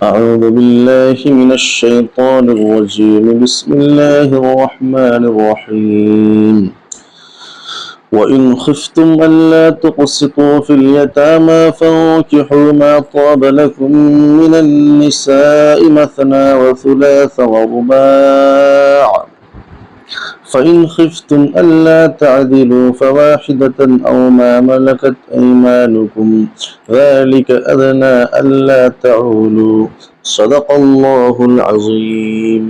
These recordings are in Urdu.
أعوذ بالله من الشيطان الرجيم بسم الله الرحمن الرحيم وإن خفتم ألا تقسطوا في اليتامى فانكحوا ما طاب لكم من النساء مثنى وثلاث ورباع فإن خفتم ألا تعدلوا فواحدة أو ما ملكت أيمانكم ذلك أدنى ألا تعولوا صدق اللہ العظیم۔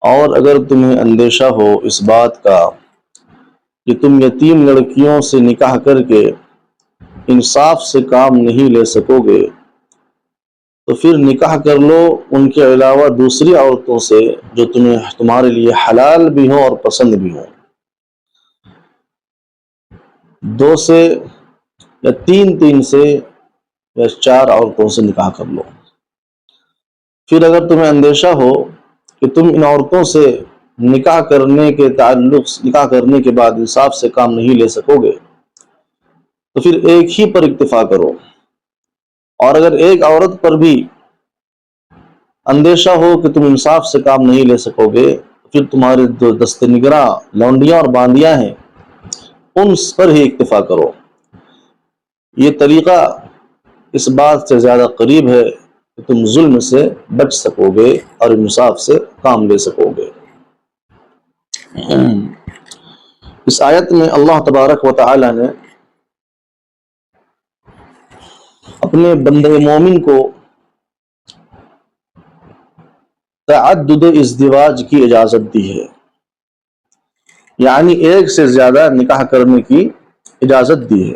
اور اگر تمہیں اندیشہ ہو اس بات کا کہ تم یتیم لڑکیوں سے نکاح کر کے انصاف سے کام نہیں لے سکو گے تو پھر نکاح کر لو ان کے علاوہ دوسری عورتوں سے جو تمہارے لیے حلال بھی ہوں اور پسند بھی ہوں۔ 2 سے یا 3 سے یا 4 عورتوں سے نکاح کر لو۔ پھر اگر تمہیں اندیشہ ہو کہ تم ان عورتوں سے نکاح کرنے کے بعد انصاف سے کام نہیں لے سکو گے تو پھر ایک ہی پر اکتفا کرو، اور اگر ایک عورت پر بھی اندیشہ ہو کہ تم انصاف سے کام نہیں لے سکو گے تو پھر تمہارے جو دست نگراں لونڈیاں اور باندیاں ہیں ان پر ہی اکتفا کرو۔ یہ طریقہ اس بات سے زیادہ قریب ہے کہ تم ظلم سے بچ سکو گے اور انصاف سے کام لے سکو گے۔ اس آیت میں اللہ تبارک و تعالی نے اپنے بندے مومن کو تعدد ازدواج کی اجازت دی ہے، یعنی ایک سے زیادہ نکاح کرنے کی اجازت دی ہے،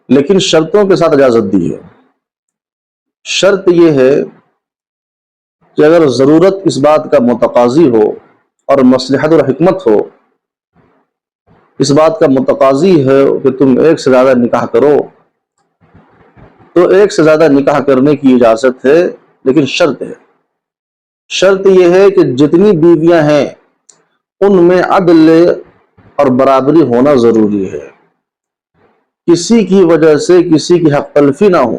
لیکن شرطوں کے ساتھ اجازت دی ہے۔ شرط یہ ہے کہ اگر ضرورت اس بات کا متقاضی ہو اور مصلحت اور حکمت ہو، اس بات کا متقاضی ہے کہ تم ایک سے زیادہ نکاح کرو تو ایک سے زیادہ نکاح کرنے کی اجازت ہے، لیکن شرط ہے۔ شرط یہ ہے کہ جتنی بیویاں ہیں ان میں عدل اور برابری ہونا ضروری ہے، کسی کی وجہ سے کسی کی حق تلفی نہ ہو،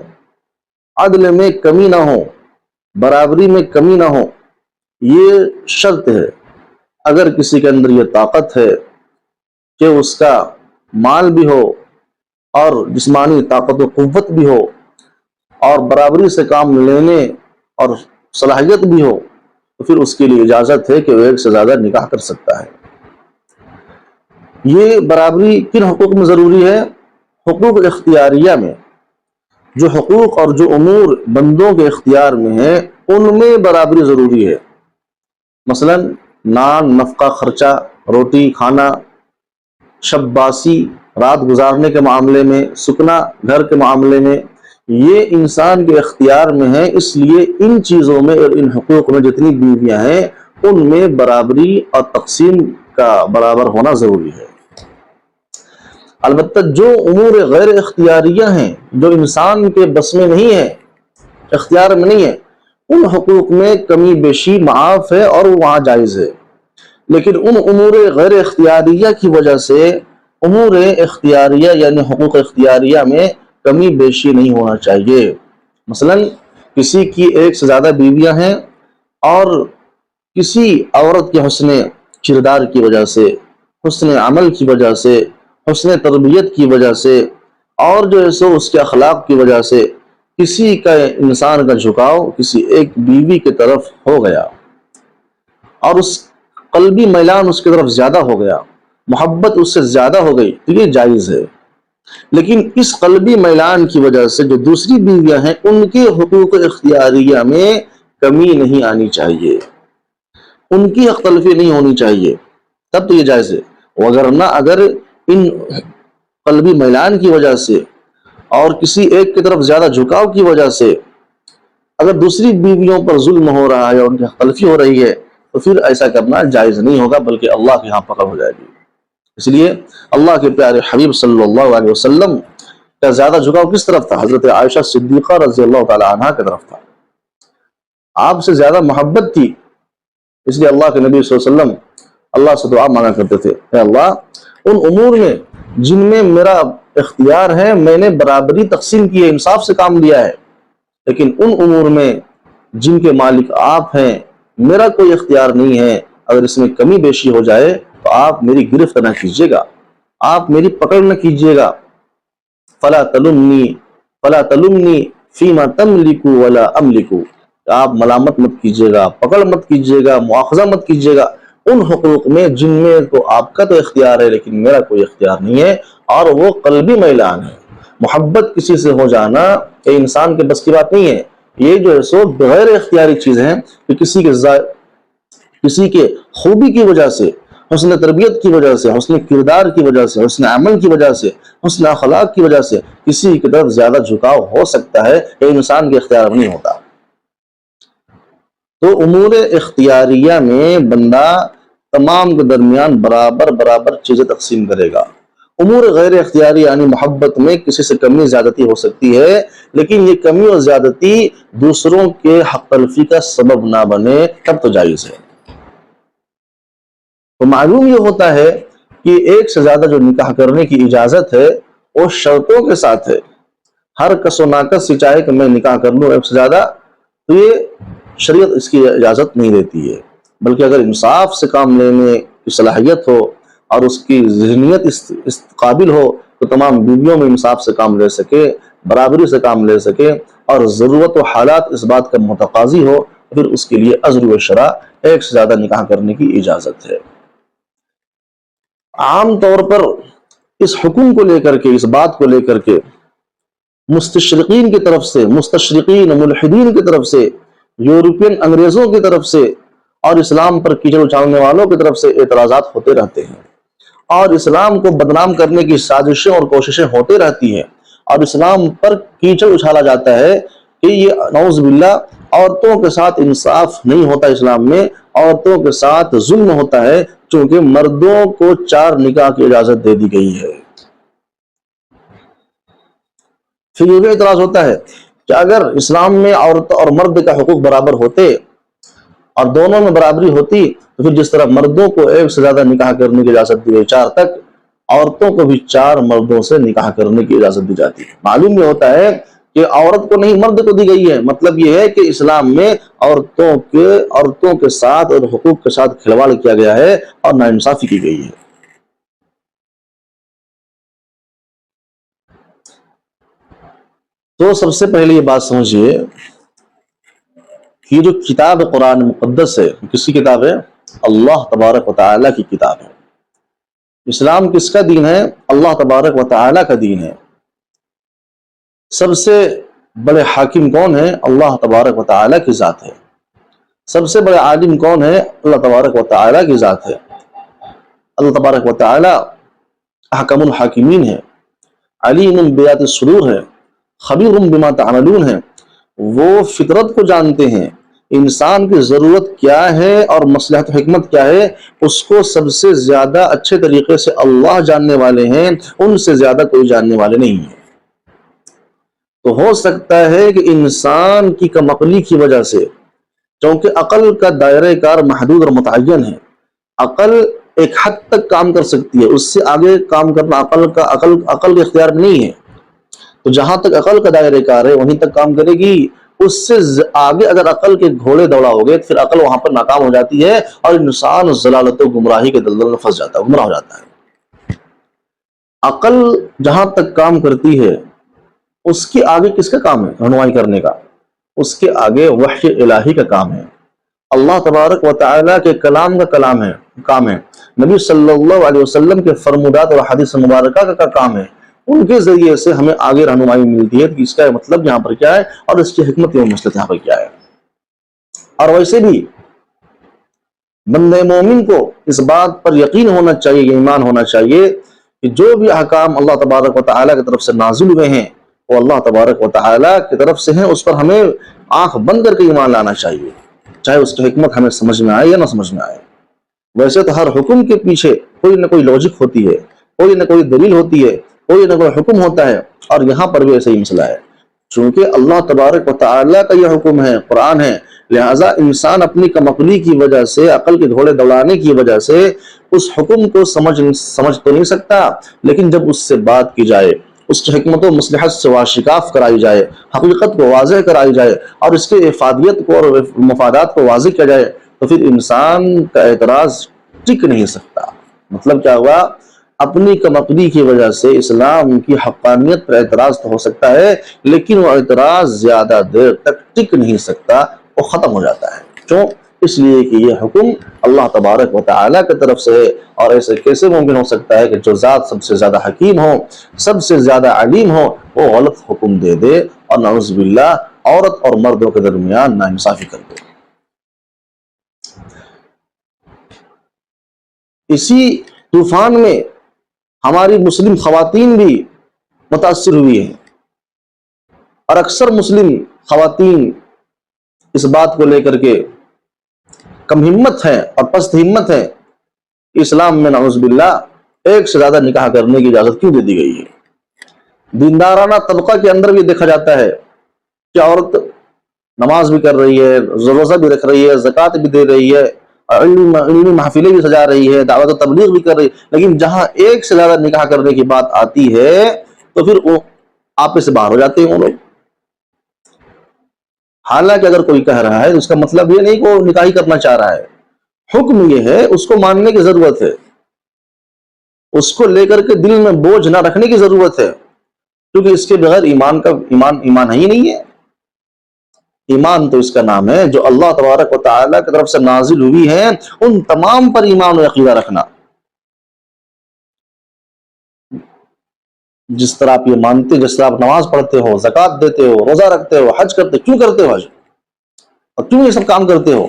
عدل میں کمی نہ ہو، برابری میں کمی نہ ہو، یہ شرط ہے۔ اگر کسی کے اندر یہ طاقت ہے کہ اس کا مال بھی ہو اور جسمانی طاقت و قوت بھی ہو اور برابری سے کام لینے اور صلاحیت بھی ہو تو پھر اس کے لیے اجازت ہے کہ وہ ایک سے زیادہ نکاح کر سکتا ہے۔ یہ برابری کن حقوق میں ضروری ہے؟ حقوق اختیاریہ میں، جو حقوق اور جو امور بندوں کے اختیار میں ہیں ان میں برابری ضروری ہے۔ مثلا نان، نفقہ خرچہ، روٹی کھانا، شب باسی، رات گزارنے کے معاملے میں، سکنا گھر کے معاملے میں، یہ انسان کے اختیار میں ہے، اس لیے ان چیزوں میں اور ان حقوق میں جتنی بیویاں ہیں ان میں برابری اور تقسیم کا برابر ہونا ضروری ہے۔ البتہ جو امور غیر اختیاریہ ہیں، جو انسان کے بس میں نہیں ہے، اختیار میں نہیں ہے، ان حقوق میں کمی بیشی معاف ہے اور وہاں جائز ہے، لیکن ان امور غیر اختیاریہ کی وجہ سے امور اختیاریہ یعنی حقوق اختیاریہ میں کمی بیشی نہیں ہونا چاہیے۔ مثلا کسی کی ایک سے زیادہ بیویاں ہیں اور کسی عورت کے حسن کردار کی وجہ سے، حسن عمل کی وجہ سے، حسن تربیت کی وجہ سے اور جو ہے سو اس کے اخلاق کی وجہ سے کسی کا انسان کا جھکاؤ کسی ایک بیوی کی طرف ہو گیا اور اس قلبی میلان اس کی طرف زیادہ ہو گیا، محبت اس سے زیادہ ہو گئی تو یہ جائز ہے۔ لیکن اس قلبی میلان کی وجہ سے جو دوسری بیویاں ہیں ان کے حقوق اختیاریہ میں کمی نہیں آنی چاہیے، ان کی حق تلفی نہیں ہونی چاہیے، تب تو یہ جائز ہے۔ وگرنہ اگر ان قلبی میلان کی وجہ سے اور کسی ایک کی طرف زیادہ جھکاؤ کی وجہ سے اگر دوسری بیویوں پر ظلم ہو رہا ہے اور ان کی حق تلفی ہو رہی ہے تو پھر ایسا کرنا جائز نہیں ہوگا، بلکہ اللہ کے ہاں پکڑ ہو جائے گی۔ اس لیے اللہ کے پیارے حبیب صلی اللہ علیہ وسلم کا زیادہ جھکاؤ کس طرف تھا؟ حضرت عائشہ صدیقہ رضی اللہ تعالی عنہا کی طرف تھا، آپ سے زیادہ محبت تھی، اس لیے اللہ کے نبی صلی اللہ علیہ وسلم اللہ سے دعا مانگا کرتے تھے، اے اللہ ان امور میں جن میں میرا اختیار ہے میں نے برابری تقسیم کی ہے، انصاف سے کام لیا ہے، لیکن ان امور میں جن کے مالک آپ ہیں میرا کوئی اختیار نہیں ہے، اگر اس میں کمی بیشی ہو جائے تو آپ میری گرفت نہ کیجیے گا، آپ میری پکڑ نہ کیجیے گا۔ فلا تلمنی فیما تملک ولا املک، آپ ملامت مت کیجیے گا، پکڑ مت کیجیے گا، مواخذہ مت کیجیے گا ان حقوق میں جن میں تو آپ کا تو اختیار ہے لیکن میرا کوئی اختیار نہیں ہے، اور وہ قلبی میلان ہے۔ محبت کسی سے ہو جانا یہ انسان کے بس کی بات نہیں ہے، یہ جو ہے سو بغیر اختیاری چیز ہے کہ کسی کے خوبی کی وجہ سے، حسن تربیت کی وجہ سے، حسن کردار کی وجہ سے، حسن عمل کی وجہ سے، حسن اخلاق کی وجہ سے کسی کی طرف زیادہ جھکاؤ ہو سکتا ہے، یہ انسان کے اختیار میں نہیں ہوتا۔ تو امور اختیاریہ میں بندہ تمام کے درمیان برابر چیزیں تقسیم کرے گا۔ امور غیر اختیاری یعنی محبت میں کسی سے کمی زیادتی ہو سکتی ہے، لیکن یہ کمی اور زیادتی دوسروں کے حق تلفی کا سبب نہ بنے تب تو جائز ہے۔ تو معلوم یہ ہوتا ہے کہ ایک سے زیادہ جو نکاح کرنے کی اجازت ہے وہ شرطوں کے ساتھ ہے۔ ہر کس و ناکس سے چاہے کہ میں نکاح کر لوں ایک سے زیادہ، تو یہ شریعت اس کی اجازت نہیں دیتی ہے، بلکہ اگر انصاف سے کام لینے کی صلاحیت ہو اور اس کی ذہنیت اس قابل ہو تو تمام بیویوں میں انصاف سے کام لے سکے، برابری سے کام لے سکے، اور ضرورت و حالات اس بات کا متقاضی ہو تو پھر اس کے لیے عزل و شرع ایک سے زیادہ نکاح کرنے کی اجازت ہے۔ عام طور پر اس حکم کو لے کر کے، اس بات کو لے کر کے مستشرقین کی طرف سے، مستشرقین ملحدین کی طرف سے، یورپین انگریزوں کی طرف سے اور اسلام پر کیچڑ اچھالنے والوں کی طرف سے اعتراضات ہوتے رہتے ہیں، اور اسلام کو بدنام کرنے کی سازشیں اور کوششیں ہوتے رہتی ہیں، اور اسلام پر کیچڑ اچھالا جاتا ہے کہ یہ نعوذ باللہ عورتوں کے ساتھ انصاف نہیں ہوتا، اسلام میں عورتوں کے ساتھ ظلم ہوتا ہے چونکہ مردوں کو 4 نکاح کی اجازت دے دی گئی ہے۔ پھر یہ بھی اعتراض ہوتا ہے کہ اگر اسلام میں عورت اور مرد کا حقوق برابر ہوتے اور دونوں میں برابری ہوتی تو پھر جس طرح مردوں کو ایک سے زیادہ نکاح کرنے کی اجازت دی گئی 4 تک، عورتوں کو بھی 4 مردوں سے نکاح کرنے کی اجازت دی جاتی ہے۔ معلوم یہ ہوتا ہے کہ عورت کو نہیں مرد کو دی گئی ہے، مطلب یہ ہے کہ اسلام میں عورتوں کے ساتھ اور حقوق کے ساتھ کھلواڑ کیا گیا ہے اور ناانصافی کی گئی ہے۔ تو سب سے پہلے یہ بات سمجھیے کہ جو کتاب قرآن مقدس ہے، کس کی کتاب ہے؟ اللہ تبارک و تعالیٰ کی کتاب ہے۔ اسلام کس کا دین ہے؟ اللہ تبارک و تعالیٰ کا دین ہے۔ سب سے بڑے حاکم کون ہے؟ اللہ تبارک و تعالیٰ کی ذات ہے۔ سب سے بڑے عالم کون ہے؟ اللہ تبارک و تعالیٰ کی ذات ہے۔ اللہ تبارک و تعالیٰ احکم الحاکمین ہے، علیم بذات الصدور ہے، خبیر بما تعملون ہے۔ وہ فطرت کو جانتے ہیں، انسان کی ضرورت کیا ہے اور مصلحت و حکمت کیا ہے اس کو سب سے زیادہ اچھے طریقے سے اللہ جاننے والے ہیں، ان سے زیادہ کوئی جاننے والے نہیں ہیں۔ تو ہو سکتا ہے کہ انسان کی کم عقلی کی وجہ سے، چونکہ عقل کا دائرہ کار محدود اور متعین ہے، عقل ایک حد تک کام کر سکتی ہے، اس سے آگے کام کرنا عقل کے اختیار میں نہیں ہے۔ تو جہاں تک عقل کا دائرہ کار ہے وہیں تک کام کرے گی، اس سے آگے اگر عقل کے گھوڑے دوڑا ہو گئے پھر عقل وہاں پر ناکام ہو جاتی ہے اور انسان ضلالت و گمراہی کے دلدل میں پھنس جاتا ہے، گمراہ ہو جاتا ہے۔ عقل جہاں تک کام کرتی ہے اس کے آگے کس کا کام ہے؟ رہنمائی کرنے کا۔ اس کے آگے وحی الہی کا کام ہے، اللہ تبارک و تعالیٰ کے کلام کا کام ہے، نبی صلی اللہ علیہ وسلم کے فرمودات اور حدیث مبارکہ کا کام ہے۔ ان کے ذریعے سے ہمیں آگے رہنمائی ملتی ہے کہ اس کا مطلب یہاں پر کیا ہے اور اس کی حکمت و مصلحت یہاں پر کیا ہے۔ اور ویسے بھی بندے مومن کو اس بات پر یقین ہونا چاہیے، ایمان ہونا چاہیے کہ جو بھی احکام اللہ تبارک و تعالیٰ کی طرف سے نازل ہوئے ہیں وہ اللہ تبارک و تعالیٰ کی طرف سے ہیں، اس پر ہمیں آنکھ بند کر کے ایمان لانا چاہیے، چاہے اس کی حکمت ہمیں سمجھ میں آئے یا نہ سمجھ میں آئے۔ ویسے تو ہر حکم کے پیچھے کوئی نہ کوئی لوجک ہوتی ہے، کوئی نہ کوئی دلیل ہوتی ہے، کوئی نہ کوئی حکم ہوتا ہے، اور یہاں پر بھی ایسا ہی مسئلہ ہے۔ چونکہ اللہ تبارک و تعالیٰ کا یہ حکم ہے، قرآن ہے لہٰذا انسان اپنی کم عقلی کی وجہ سے، عقل کے گھوڑے دوڑانے کی وجہ سے اس حکم کو سمجھ تو نہیں سکتا، لیکن جب اس سے بات کی جائے، اس کی حکمت و مصلحت سے واشکاف کرائی جائے، حقیقت کو واضح کرائی جائے اور اس کے افادیت کو اور مفادات کو واضح کیا جائے، تو پھر انسان کا اعتراض ٹک نہیں سکتا۔ مطلب کیا ہوا؟ اپنی کم عقلی کی وجہ سے اسلام کی حقانیت پر اعتراض تو ہو سکتا ہے، لیکن وہ اعتراض زیادہ دیر تک ٹک نہیں سکتا، وہ ختم ہو جاتا ہے۔ کیوں؟ اس لیے کہ یہ حکم اللہ تبارک و تعالیٰ کی طرف سے ہے، اور ایسے کیسے ممکن ہو سکتا ہے کہ جو ذات سب سے زیادہ حکیم ہو، سب سے زیادہ علیم ہو، وہ غلط حکم دے دے اور نعوذ باللہ عورت اور مردوں کے درمیان ناانصافی کر دے۔ اسی طوفان میں ہماری مسلم خواتین بھی متاثر ہوئی ہیں، اور اکثر مسلم خواتین اس بات کو لے کر کے کم ہمت ہیں اور پست ہمت ہیں۔ اسلام میں نعوذ باللہ ایک سے زیادہ نکاح کرنے کی اجازت کیوں دے دی گئی ہے؟ دیندارانہ طبقہ کے اندر بھی دیکھا جاتا ہے کہ عورت نماز بھی کر رہی ہے، روزہ بھی رکھ رہی ہے، زکوٰۃ بھی دے رہی ہے، علمی محفلیں بھی سجا رہی ہے، دعوت و تبلیغ بھی کر رہی ہے، لیکن جہاں ایک سے زیادہ نکاح کرنے کی بات آتی ہے تو پھر وہ آپے سے باہر ہو جاتے ہیں وہ لوگ۔ حالانکہ اگر کوئی کہہ رہا ہے اس کا مطلب یہ نہیں کہ وہ نکاح کرنا چاہ رہا ہے، حکم یہ ہے، اس کو ماننے کی ضرورت ہے، اس کو لے کر کے دل میں بوجھ نہ رکھنے کی ضرورت ہے، کیونکہ اس کے بغیر ایمان ہی نہیں ہے۔ ایمان تو اس کا نام ہے جو اللہ تبارک و تعالیٰ کی طرف سے نازل ہوئی ہے ان تمام پر ایمان و عقیدہ رکھنا۔ جس طرح آپ یہ مانتے، جس طرح آپ نماز پڑھتے ہو، زکوٰۃ دیتے ہو، روزہ رکھتے ہو، حج کرتے، کیوں کرتے ہو حج اور کیوں یہ سب کام کرتے ہو؟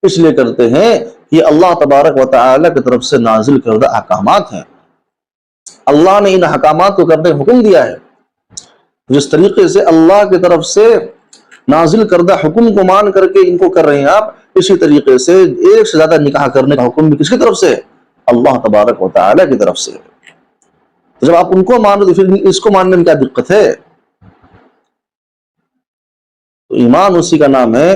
اس لیے کرتے ہیں یہ اللہ تبارک و تعالیٰ کی طرف سے نازل کردہ احکامات ہیں۔ اللہ نے ان احکامات کو کرنے کا حکم دیا ہے۔ جس طریقے سے اللہ کی طرف سے نازل کردہ حکم کو مان کر کے ان کو کر رہے ہیں آپ، اسی طریقے سے ایک سے زیادہ نکاح کرنے کا حکم بھی کس کی طرف سے ہے؟ اللہ تبارک و تعالیٰ کی طرف سے۔ تو جب آپ ان کو مان رہے تو پھر اس کو ماننے میں کیا دقت ہے؟ تو ایمان اسی کا نام ہے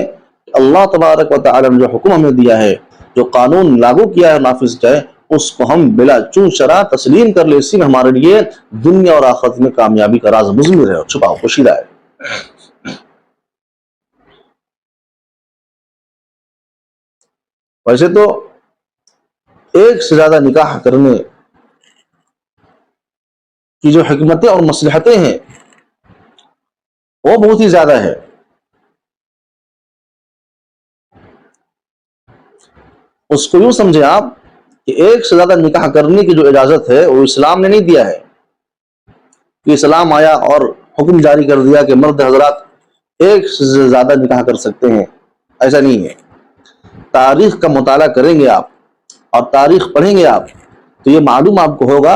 کہ اللہ تبارک و تعالیٰ نے جو حکم ہمیں دیا ہے، جو قانون لاگو کیا ہے، نافذ کیا ہے، اس کو ہم بلا چون چرا تسلیم کر لیں۔ اسی میں ہمارے لیے دنیا اور آخرت میں کامیابی کا راز مضمر ہے اور چھپا ہوا پوشیدہ ہے۔ ویسے تو ایک سے زیادہ نکاح کرنے کی جو حکمتیں اور مصلحتیں ہیں وہ بہت ہی زیادہ ہے۔ اس کو یوں سمجھے آپ کہ ایک سے زیادہ نکاح کرنے کی جو اجازت ہے وہ اسلام نے نہیں دیا ہے کہ اسلام آیا اور حکم جاری کر دیا کہ مرد حضرات ایک سے زیادہ نکاح کر سکتے ہیں۔ ایسا نہیں ہے۔ تاریخ کا مطالعہ کریں گے آپ اور تاریخ پڑھیں گے آپ تو یہ معلوم آپ کو ہوگا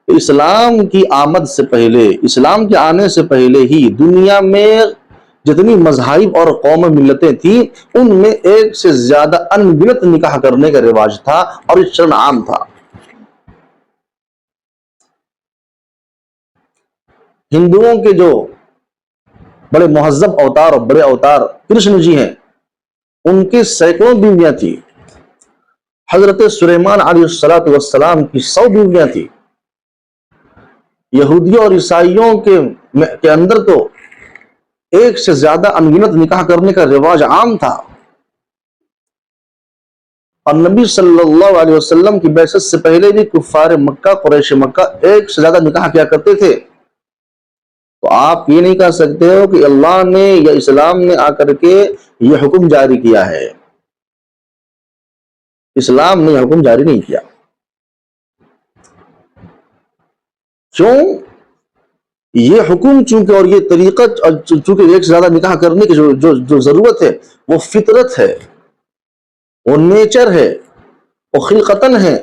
کہ اسلام کی آمد سے پہلے، اسلام کے آنے سے پہلے ہی دنیا میں جتنی مذاہب اور قوم ملتیں تھیں ان میں ایک سے زیادہ ان گنت نکاح کرنے کا رواج تھا اور یہ شرع عام تھا۔ ہندوؤں کے جو بڑے مہذب اوتار اور بڑے اوتار کرشن جی ہیں، ان کی سینکڑوں بیویاں تھیں۔ حضرت سلیمان علیہ السلام کی 100 بیویاں تھیں۔ یہودیوں اور عیسائیوں کے اندر تو ایک سے زیادہ انگنت نکاح کرنے کا رواج عام تھا، اور نبی صلی اللہ علیہ وسلم کی بعثت سے پہلے بھی کفار مکہ، قریش مکہ ایک سے زیادہ نکاح کیا کرتے تھے۔ تو آپ یہ نہیں کہہ سکتے ہو کہ اللہ نے یا اسلام نے آ کر کے یہ حکم جاری کیا ہے۔ اسلام نے یہ حکم جاری نہیں کیا۔ کیوں؟ یہ حکم چونکہ اور یہ طریقہ چونکہ ایک سے زیادہ نکاح کرنے کی جو ضرورت ہے وہ فطرت ہے، وہ نیچر ہے، وہ خلقتاً ہے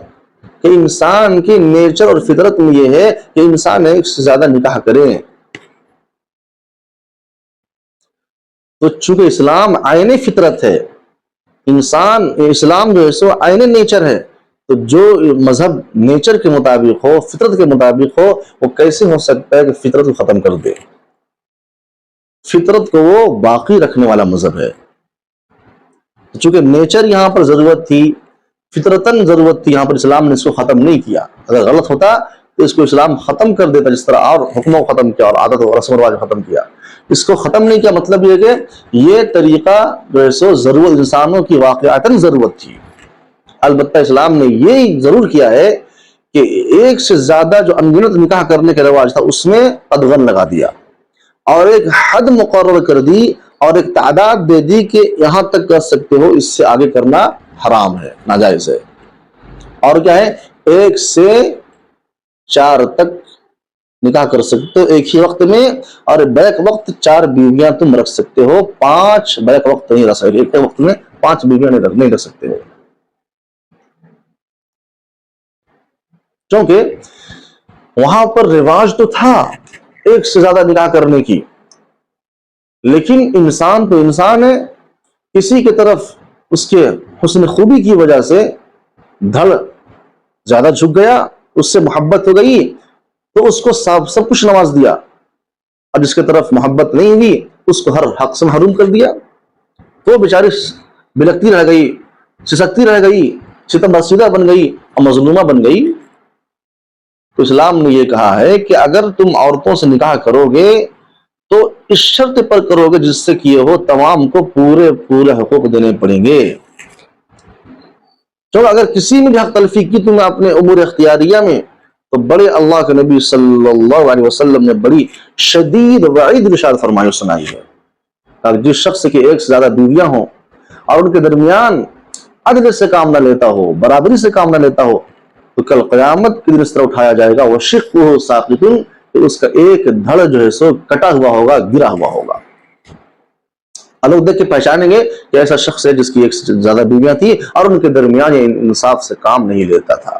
کہ انسان کی نیچر اور فطرت میں یہ ہے کہ انسان ایک سے زیادہ نکاح کرے۔ تو چونکہ اسلام عین فطرت ہے، اسلام جو ہے سو عین نیچر ہے، تو جو مذہب نیچر کے مطابق ہو، فطرت کے مطابق ہو، وہ کیسے ہو سکتا ہے کہ فطرت کو ختم کر دے؟ فطرت کو وہ باقی رکھنے والا مذہب ہے۔ چونکہ نیچر یہاں پر ضرورت تھی، فطرتاً ضرورت تھی، یہاں پر اسلام نے اس کو ختم نہیں کیا. اگر غلط ہوتا تو اس کو اسلام ختم کر دیتا، جس طرح اور حکموں کو ختم کیا اور عادت و رسم و رواج ختم کیا. اس کو ختم نہیں کیا، مطلب یہ کہ یہ طریقہ جو ہے سو ضرورت انسانوں کی واقعاتاً ضرورت تھی. البتہ اسلام نے یہ ضرور کیا ہے کہ ایک سے زیادہ جو انگنت نکاح کرنے کا رواج تھا اس میں قدغن لگا دیا، اور ایک حد مقرر کر دی، اور ایک تعداد دے دی کہ یہاں تک کر سکتے ہو، اس سے آگے کرنا حرام ہے، ناجائز ہے. اور کیا ہے، 1 سے 4 تک نکاح کر سکتے ہو ایک ہی وقت میں، اور بیک وقت 4 بیویاں تم رکھ سکتے ہو، 5 بیک وقت نہیں رکھ سکتے، ایک وقت میں 5 بیویاں نہیں رکھ سکتے ہو. کیونکہ وہاں پر رواج تو تھا ایک سے زیادہ نکاح کرنے کی، لیکن انسان تو انسان ہے، کسی کی طرف اس کے حسن خوبی کی وجہ سے دھڑ زیادہ جھک گیا، اس سے محبت ہو گئی تو اس کو سب کچھ نواز دیا، اور جس کی طرف محبت نہیں ہوئی اس کو ہر حق سے محروم کر دیا. تو بیچاری بلکتی رہ گئی، سسکتی رہ گئی، ستم رسیدہ بن گئی اور مظلومہ بن گئی. تو اسلام نے یہ کہا ہے کہ اگر تم عورتوں سے نکاح کرو گے تو اس شرط پر کرو گے جس سے کیے ہو تمام کو پورے حقوق دینے پڑیں گے. تو اگر کسی میں بھی حق تلفی کی تم اپنے امور اختیاریہ میں، تو بڑے اللہ کے نبی صلی اللہ علیہ وسلم نے بڑی شدید وعید ارشاد فرمائی اور سنائی ہے. اگر جس شخص کے 1 سے زیادہ بیویاں ہوں اور ان کے درمیان عدل سے کام نہ لیتا ہو، برابری سے کام نہ لیتا ہو، تو کل قیامت کے دن اس طرح اٹھایا جائے گا، وہ شقہ ساقط، کہ اس کا ایک دھڑ جو ہے سو کٹا ہوا ہوگا، گرا ہوا ہوگا. لوگ دیکھ کے پہچانیں گے کہ ایسا شخص ہے جس کی 1 سے زیادہ بیویاں تھیں اور ان کے درمیان یہ انصاف سے کام نہیں لیتا تھا.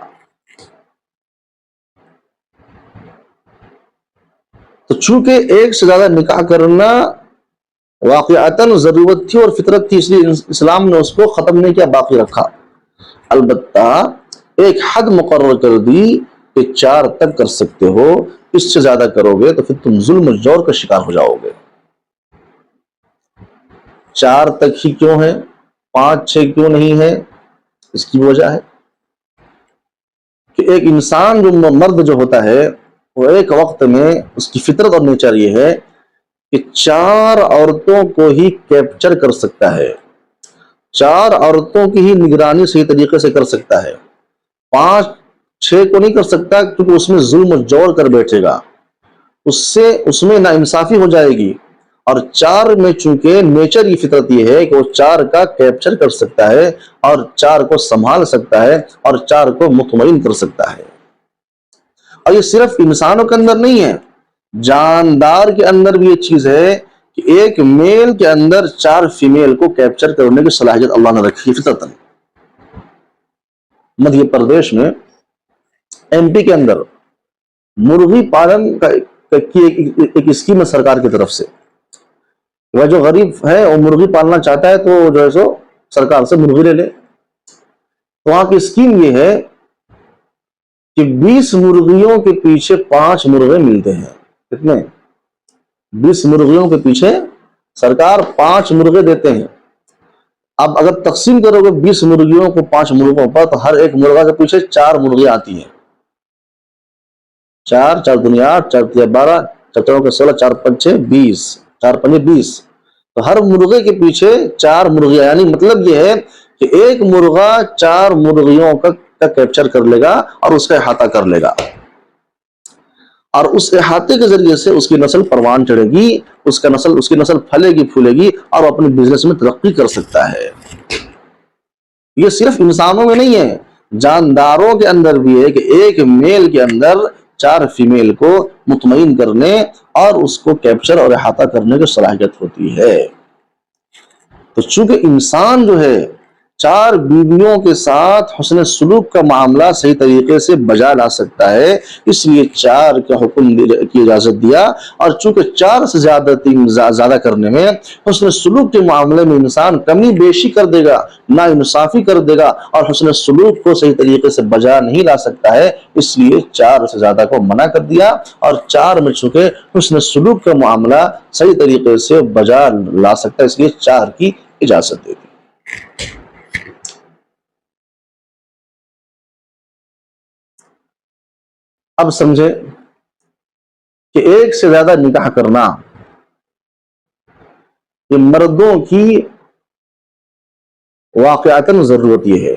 تو چونکہ 1 سے زیادہ نکاح کرنا واقعاتاً ضرورت تھی اور فطرت تھی، اس لیے اسلام نے اس کو ختم نہیں کیا، باقی رکھا. البتہ ایک حد مقرر کر دی کہ 4 تک کر سکتے ہو، اس سے زیادہ کرو گے تو پھر تم ظلم و جور کا شکار ہو جاؤ گے. 4 تک ہی کیوں ہے، 5 6 کیوں نہیں ہے؟ اس کی وجہ ہے کہ ایک انسان جو مرد جو ہوتا ہے وہ ایک وقت میں اس کی فطرت اور نیچر یہ ہے کہ 4 عورتوں کو ہی کیپچر کر سکتا ہے، 4 عورتوں کی ہی نگرانی صحیح طریقے سے کر سکتا ہے. 5 6 کو نہیں کر سکتا، کیونکہ اس میں ظلم و جور کر بیٹھے گا، اس میں ناانصافی ہو جائے گی. اور 4 میں چونکہ نیچر کی فطرت یہ ہے کہ وہ 4 کا کیپچر کر سکتا ہے اور 4 کو سنبھال سکتا ہے اور 4 کو مطمئن کر سکتا ہے. اور یہ صرف انسانوں کے اندر نہیں ہے، جاندار کے اندر بھی یہ چیز ہے کہ ایک میل کے اندر 4 فیمیل کو کیپچر کرنے کی صلاحیت اللہ نے رکھی ہے فطرتاً. مدھیہ پردیش میں ایم پی کے اندر مرغی پالن کی ایک اسکیم ہے سرکار کی طرف سے. وہ جو غریب ہے وہ مرغی پالنا چاہتا ہے تو جو ہے سو سرکار سے مرغی لے لے. تو وہاں کی اسکیم یہ ہے کہ 20 مرغیوں کے پیچھے 5 مرغے ملتے ہیں. کتنے؟ 20 مرغیوں کے پیچھے سرکار 5 مرغے دیتے ہیں. اب اگر تقسیم کرو گے 20 مرغیوں کو 5 مرغوں پر تو ہر ایک مرغا کے پیچھے 4 مرغیاں آتی ہیں. 4 4 دنیا 8 4 تیا 12 4 کے 16 4 5 6 20 4 5 20. تو ہر مرغے کے پیچھے 4 مرغیاں، یعنی مطلب یہ ہے کہ ایک مرغا 4 مرغیوں کا کیپچر کر لے گا اور اس کا احاطہ کر لے گا، اور اس احاطے کے ذریعے سے اس کی نسل پروان چڑھے گی، اس کی نسل پھلے گی پھولے گی اور اپنے بزنس میں ترقی کر سکتا ہے. یہ صرف انسانوں میں نہیں ہے، جانداروں کے اندر بھی ہے کہ ایک میل کے اندر 4 فیمیل کو مطمئن کرنے اور اس کو کیپچر اور احاطہ کرنے کی صلاحیت ہوتی ہے. تو چونکہ انسان جو ہے 4 بیویوں کے ساتھ حسن سلوک کا معاملہ صحیح طریقے سے بجا لا سکتا ہے، اس لیے 4 کا حکم کی اجازت دیا. اور چونکہ 4 سے زیادہ کرنے میں حسن سلوک کے معاملے میں انسان کمی بیشی کر دے گا، ناانصافی کر دے گا اور حسن سلوک کو صحیح طریقے سے بجا نہیں لا سکتا ہے، اس لیے 4 سے زیادہ کو منع کر دیا. اور 4 میں چونکہ حسن سلوک کا معاملہ صحیح طریقے سے بجا لا سکتا ہے، اس لیے 4 کی اجازت دے دی. اب سمجھے کہ ایک سے زیادہ نکاح کرنا یہ مردوں کی واقعتاً ضرورت یہ ہے،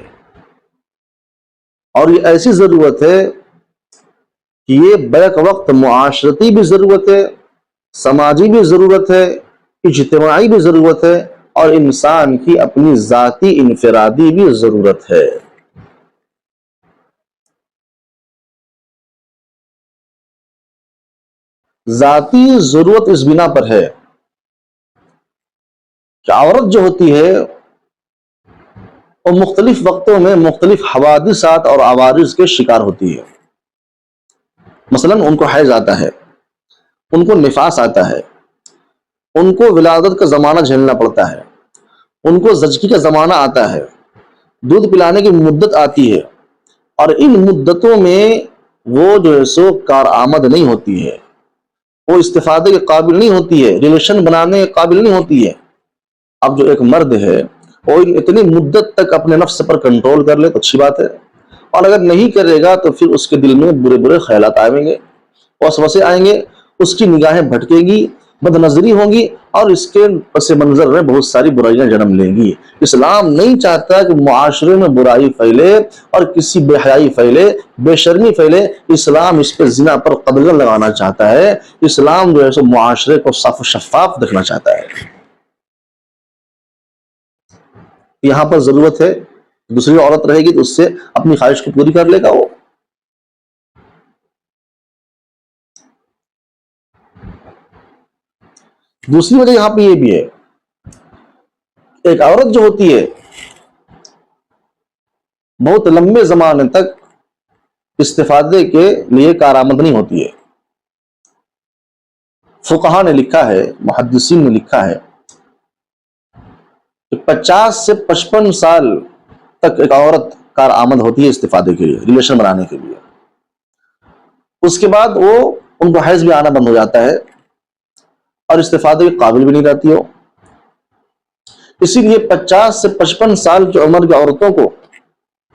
اور یہ ایسی ضرورت ہے کہ یہ بیک وقت معاشرتی بھی ضرورت ہے، سماجی بھی ضرورت ہے، اجتماعی بھی ضرورت ہے، اور انسان کی اپنی ذاتی انفرادی بھی ضرورت ہے۔ ذاتی ضرورت اس بنا پر ہے کہ عورت جو ہوتی ہے وہ مختلف وقتوں میں مختلف حوادثات اور عوارض کے شکار ہوتی ہے۔ مثلا ان کو حیض آتا ہے، ان کو نفاس آتا ہے، ان کو ولادت کا زمانہ جھیلنا پڑتا ہے، ان کو زچگی کا زمانہ آتا ہے، دودھ پلانے کی مدت آتی ہے، اور ان مدتوں میں وہ جو ہے سو کارآمد نہیں ہوتی ہے، وہ استفادے کے قابل نہیں ہوتی ہے، ریلیشن بنانے کے قابل نہیں ہوتی ہے۔ اب جو ایک مرد ہے وہ اتنی مدت تک اپنے نفس پر کنٹرول کر لے تو اچھی بات ہے، اور اگر نہیں کرے گا تو پھر اس کے دل میں برے برے خیالات آئیں گے، وسوسے آئیں گے، اس کی نگاہیں بھٹکے گی، بد نظری ہوگی، اور اس کے پس منظر میں بہت ساری برائیاں جنم لیں گی۔ اسلام نہیں چاہتا کہ معاشرے میں برائی پھیلے اور کسی بے حیائی پھیلے، بے شرمی پھیلے۔ اسلام اس پہ زنا پر قدغن لگانا چاہتا ہے۔ اسلام جو ہے سو معاشرے کو صاف و شفاف دیکھنا چاہتا ہے۔ یہاں پر ضرورت ہے دوسری عورت رہے گی تو اس سے اپنی خواہش کو پوری کر لے گا وہ۔ دوسری وجہ یہاں پہ یہ بھی ہے، ایک عورت جو ہوتی ہے بہت لمبے زمانے تک استفادے کے لیے کارآمد نہیں ہوتی ہے۔ فقہا نے لکھا ہے، محدثین نے لکھا ہے کہ 50 سے 55 سال تک ایک عورت کارآمد ہوتی ہے استفادے کے لیے، ریلیشن بنانے کے لیے۔ اس کے بعد وہ ان کو حیض بھی آنا بند ہو جاتا ہے اور استفادے کے قابل بھی نہیں رہتی ہو۔ اسی لیے 50 سے 55 سال کی عمر کی عورتوں کو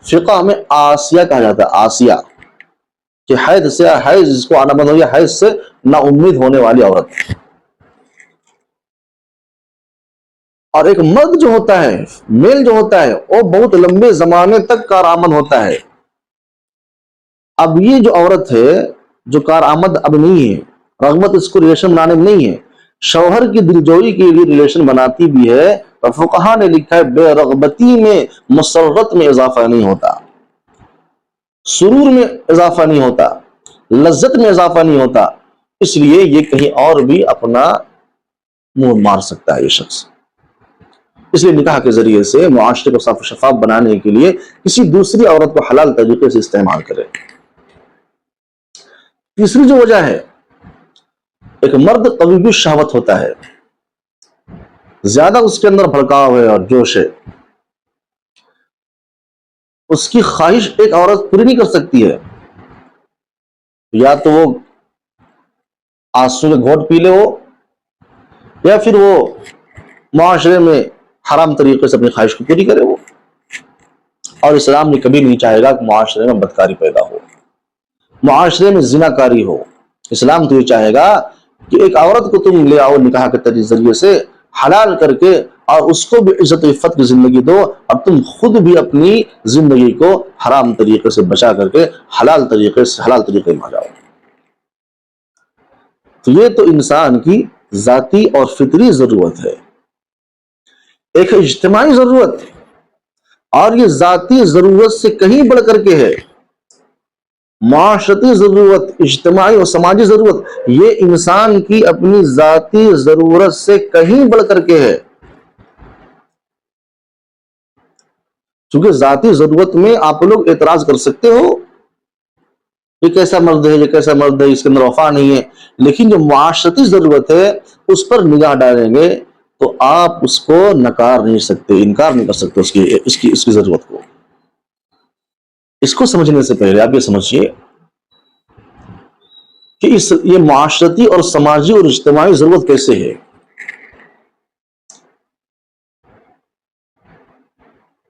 فقہ میں آسیہ کہا جاتا ہے، آسیہ، کہ حیض جس کو آنا بند ہو گیا، حیض سے نا امید ہونے والی عورت۔ اور ایک مرد جو ہوتا ہے، میل جو ہوتا ہے، وہ بہت لمبے زمانے تک کارآمد ہوتا ہے۔ اب یہ جو عورت ہے جو کارآمد اب نہیں ہے، رغبت اس کو ریلیشن بنانے میں نہیں ہے، شوہر کی دلجوئی کے لیے ریلیشن بناتی بھی ہے، اور فقہا نے لکھا ہے بے رغبتی میں مسرت میں اضافہ نہیں ہوتا، سرور میں اضافہ نہیں ہوتا، لذت میں اضافہ نہیں ہوتا۔ اس لیے یہ کہیں اور بھی اپنا منہ مار سکتا ہے یہ شخص۔ اس لیے نکاح کے ذریعے سے معاشرے کو صاف و شفاف بنانے کے لیے کسی دوسری عورت کو حلال طریقے سے استعمال کرے۔ تیسری جو وجہ ہے، ایک مرد قوی الشہوت ہوتا ہے، زیادہ اس کے اندر بھڑکاؤ ہے اور جوش ہے، اس کی خواہش ایک عورت پوری نہیں کر سکتی ہے، یا تو وہ آنسو کے گھونٹ پی لے وہ، یا پھر وہ معاشرے میں حرام طریقے سے اپنی خواہش کو پوری کرے وہ۔ اور اسلام نے کبھی نہیں چاہے گا کہ معاشرے میں بدکاری پیدا ہو، معاشرے میں زنا کاری ہو۔ اسلام تو یہ چاہے گا کہ ایک عورت کو تم لے آؤ نکاح کے ذریعے سے حلال کر کے، اور اس کو بھی عزت و عفت کی زندگی دو، اور تم خود بھی اپنی زندگی کو حرام طریقے سے بچا کر کے حلال طریقے میں آ جاؤ۔ تو یہ تو انسان کی ذاتی اور فطری ضرورت ہے۔ ایک اجتماعی ضرورت، اور یہ ذاتی ضرورت سے کہیں بڑھ کر کے ہے۔ معاشرتی ضرورت، اجتماعی اور سماجی ضرورت، یہ انسان کی اپنی ذاتی ضرورت سے کہیں بڑھ کر کے ہے۔ چونکہ ذاتی ضرورت میں آپ لوگ اعتراض کر سکتے ہو، یہ کیسا مرد ہے، یہ کیسا مرد ہے، اس کے اندر وفا نہیں ہے، لیکن جو معاشرتی ضرورت ہے اس پر نگاہ ڈالیں گے تو آپ اس کو نکار نہیں سکتے، انکار نہیں کر سکتے اس کی ضرورت کو۔ اس کو سمجھنے سے پہلے آپ یہ سمجھیے کہ یہ معاشرتی اور سماجی اور اجتماعی ضرورت کیسے ہے۔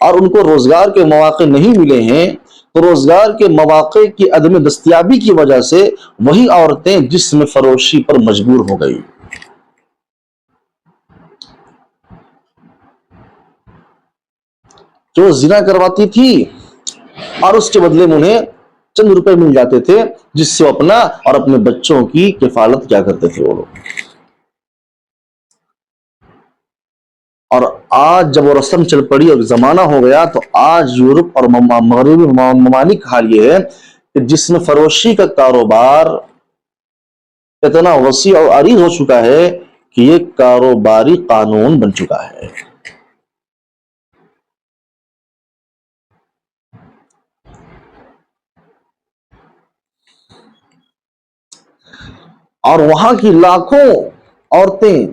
اور ان کو روزگار کے مواقع نہیں ملے ہیں، تو روزگار کے مواقع کی عدم دستیابی کی وجہ سے وہی عورتیں جسم فروشی پر مجبور ہو گئی۔ جو زنا کرواتی تھی اور اس کے بدلے میں انہیں چند روپے مل جاتے تھے، جس سے وہ اپنا اور اپنے بچوں کی کفالت کیا کرتے تھے وہ لوگ۔ اور آج جب وہ رسم چل پڑی اور زمانہ ہو گیا، تو آج یورپ اور مغربی ممالک کا حال یہ ہے کہ جسم فروشی کا کاروبار اتنا وسیع اور عریض ہو چکا ہے کہ یہ کاروباری قانون بن چکا ہے۔ اور وہاں کی لاکھوں عورتیں